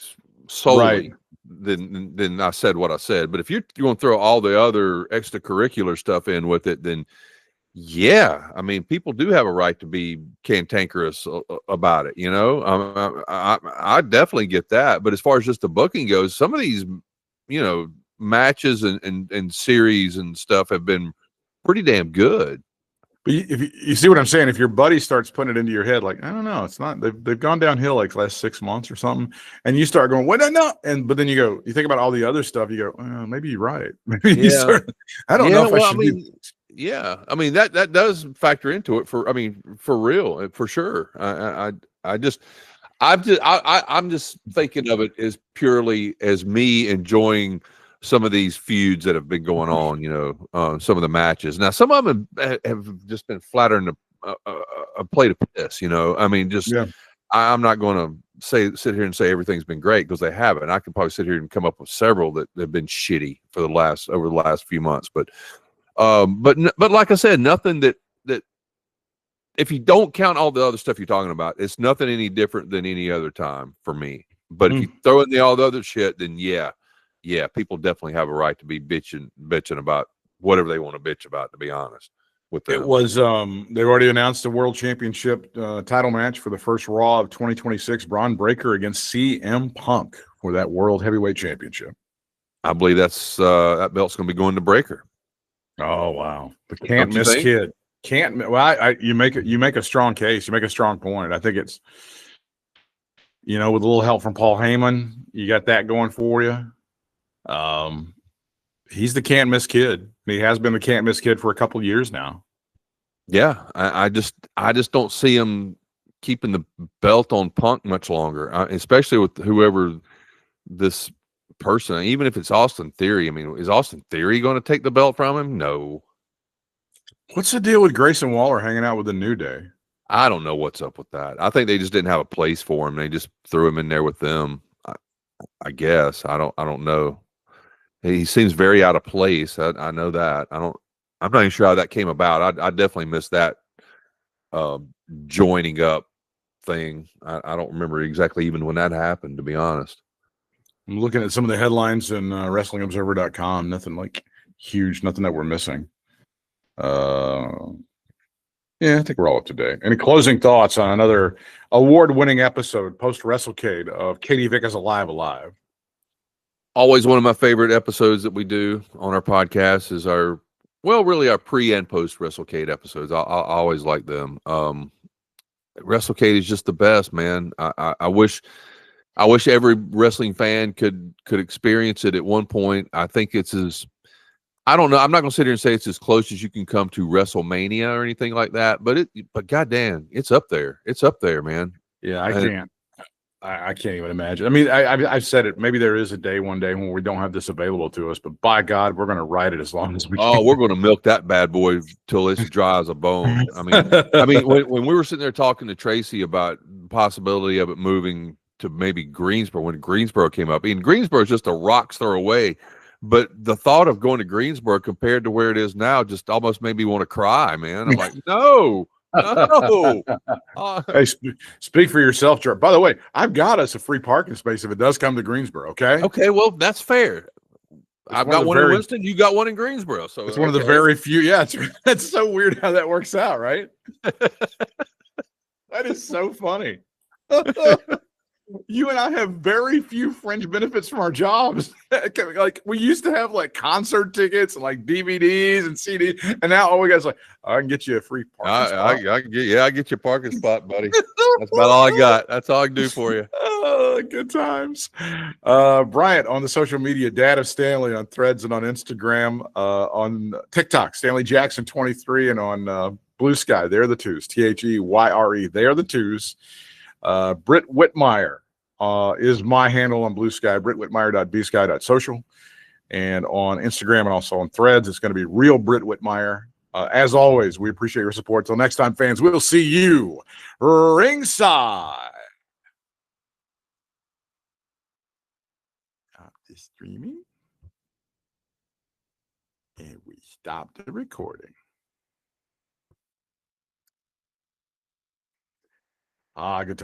solely, right, then I said what I said. But if you're going to throw all the other extracurricular stuff in with it, then yeah, I mean, people do have a right to be cantankerous about it. I definitely get that. But as far as just the booking goes, some of these, matches and series and stuff have been pretty damn good. But you see what I'm saying? If your buddy starts putting it into your head, like, I don't know, it's not, they've gone downhill like the last 6 months or something, and you start going, what? No, but then you think about all the other stuff. You go, maybe you're right. Maybe you start. I don't know if I should. I mean that does factor into it for real, for sure. I'm just thinking of it as purely as me enjoying some of these feuds that have been going on, some of the matches. Now, some of them have just been flattering a plate of piss, I mean, I'm not going to sit here and say everything's been great, because they haven't. I could probably sit here and come up with several that have been shitty over the last few months. But like I said, nothing that if you don't count all the other stuff you're talking about, it's nothing any different than any other time for me. But if you throw in all the other shit, then yeah, people definitely have a right to be bitching about whatever they want to bitch about, to be honest with them. It was they've already announced the world championship title match for the first Raw of 2026, Braun Breaker against CM Punk for that world heavyweight championship. I believe that's that belt's going to be going to Breaker. Oh wow, the can't miss kid. You make a strong case. You make a strong point. I think it's, with a little help from Paul Heyman, you got that going for you. He's the can't miss kid. He has been the can't miss kid for a couple of years now. Yeah, I just don't see him keeping the belt on Punk much longer, especially with whoever this person, even if it's Austin Theory. I mean, is Austin Theory going to take the belt from him? No. What's the deal with Grayson Waller hanging out with the New Day? I don't know what's up with that. I think they just didn't have a place for him. They just threw him in there with them. I guess. I don't know. He seems very out of place. I know that. I'm not even sure how that came about. I definitely missed that joining up thing. I don't remember exactly even when that happened, to be honest. I'm looking at some of the headlines in WrestlingObserver.com. Nothing like huge. Nothing that we're missing. Yeah, I think we're all up to date. Any closing thoughts on another award-winning episode post WrestleCade of Katie Vick as Alive? Always one of my favorite episodes that we do on our podcast is our pre and post WrestleCade episodes. I always like them. WrestleCade is just the best, man. I wish every wrestling fan could experience it at one point. I think I don't know. I'm not going to sit here and say it's as close as you can come to WrestleMania or anything like that, but goddamn, it's up there. It's up there, man. Yeah, I can't even imagine. I mean, I've said it. Maybe there is a day one day when we don't have this available to us, but by God, we're going to ride it as long as we can. Oh, we're going to milk that bad boy till it's dry as a bone. I mean, when we were sitting there talking to Tracy about the possibility of it moving to maybe Greensboro, when Greensboro came up, Greensboro is just a rock's throw away. But the thought of going to Greensboro compared to where it is now just almost made me want to cry, man. I'm like, no. Hey, speak for yourself, George. By the way, I've got us a free parking space if it does come to Greensboro. Okay, well, that's fair. I've got one in Winston. You got one in Greensboro. So it's one of the very few. Yeah, it's so weird how that works out, right? That is so funny. You and I have very few fringe benefits from our jobs. Like we used to have like concert tickets and like DVDs and CDs, and now all we got is like, I can get you a free parking spot. I get you a parking spot, buddy. That's about all I got. That's all I can do for you. Oh, good times. Bryant on the social media, Dad of Stanley on Threads and on Instagram, on TikTok, Stanley Jackson 23, and on Blue Sky. They're the twos. THEYRE. They are the twos. Britt Whitmire is my handle on Blue Sky, brittwhitmire.bsky.social, and on Instagram and also on Threads. It's going to be Real Britt Whitmire. As always, we appreciate your support. Till next time, fans, we'll see you ringside. Stop the streaming, and we stop the recording. Good time.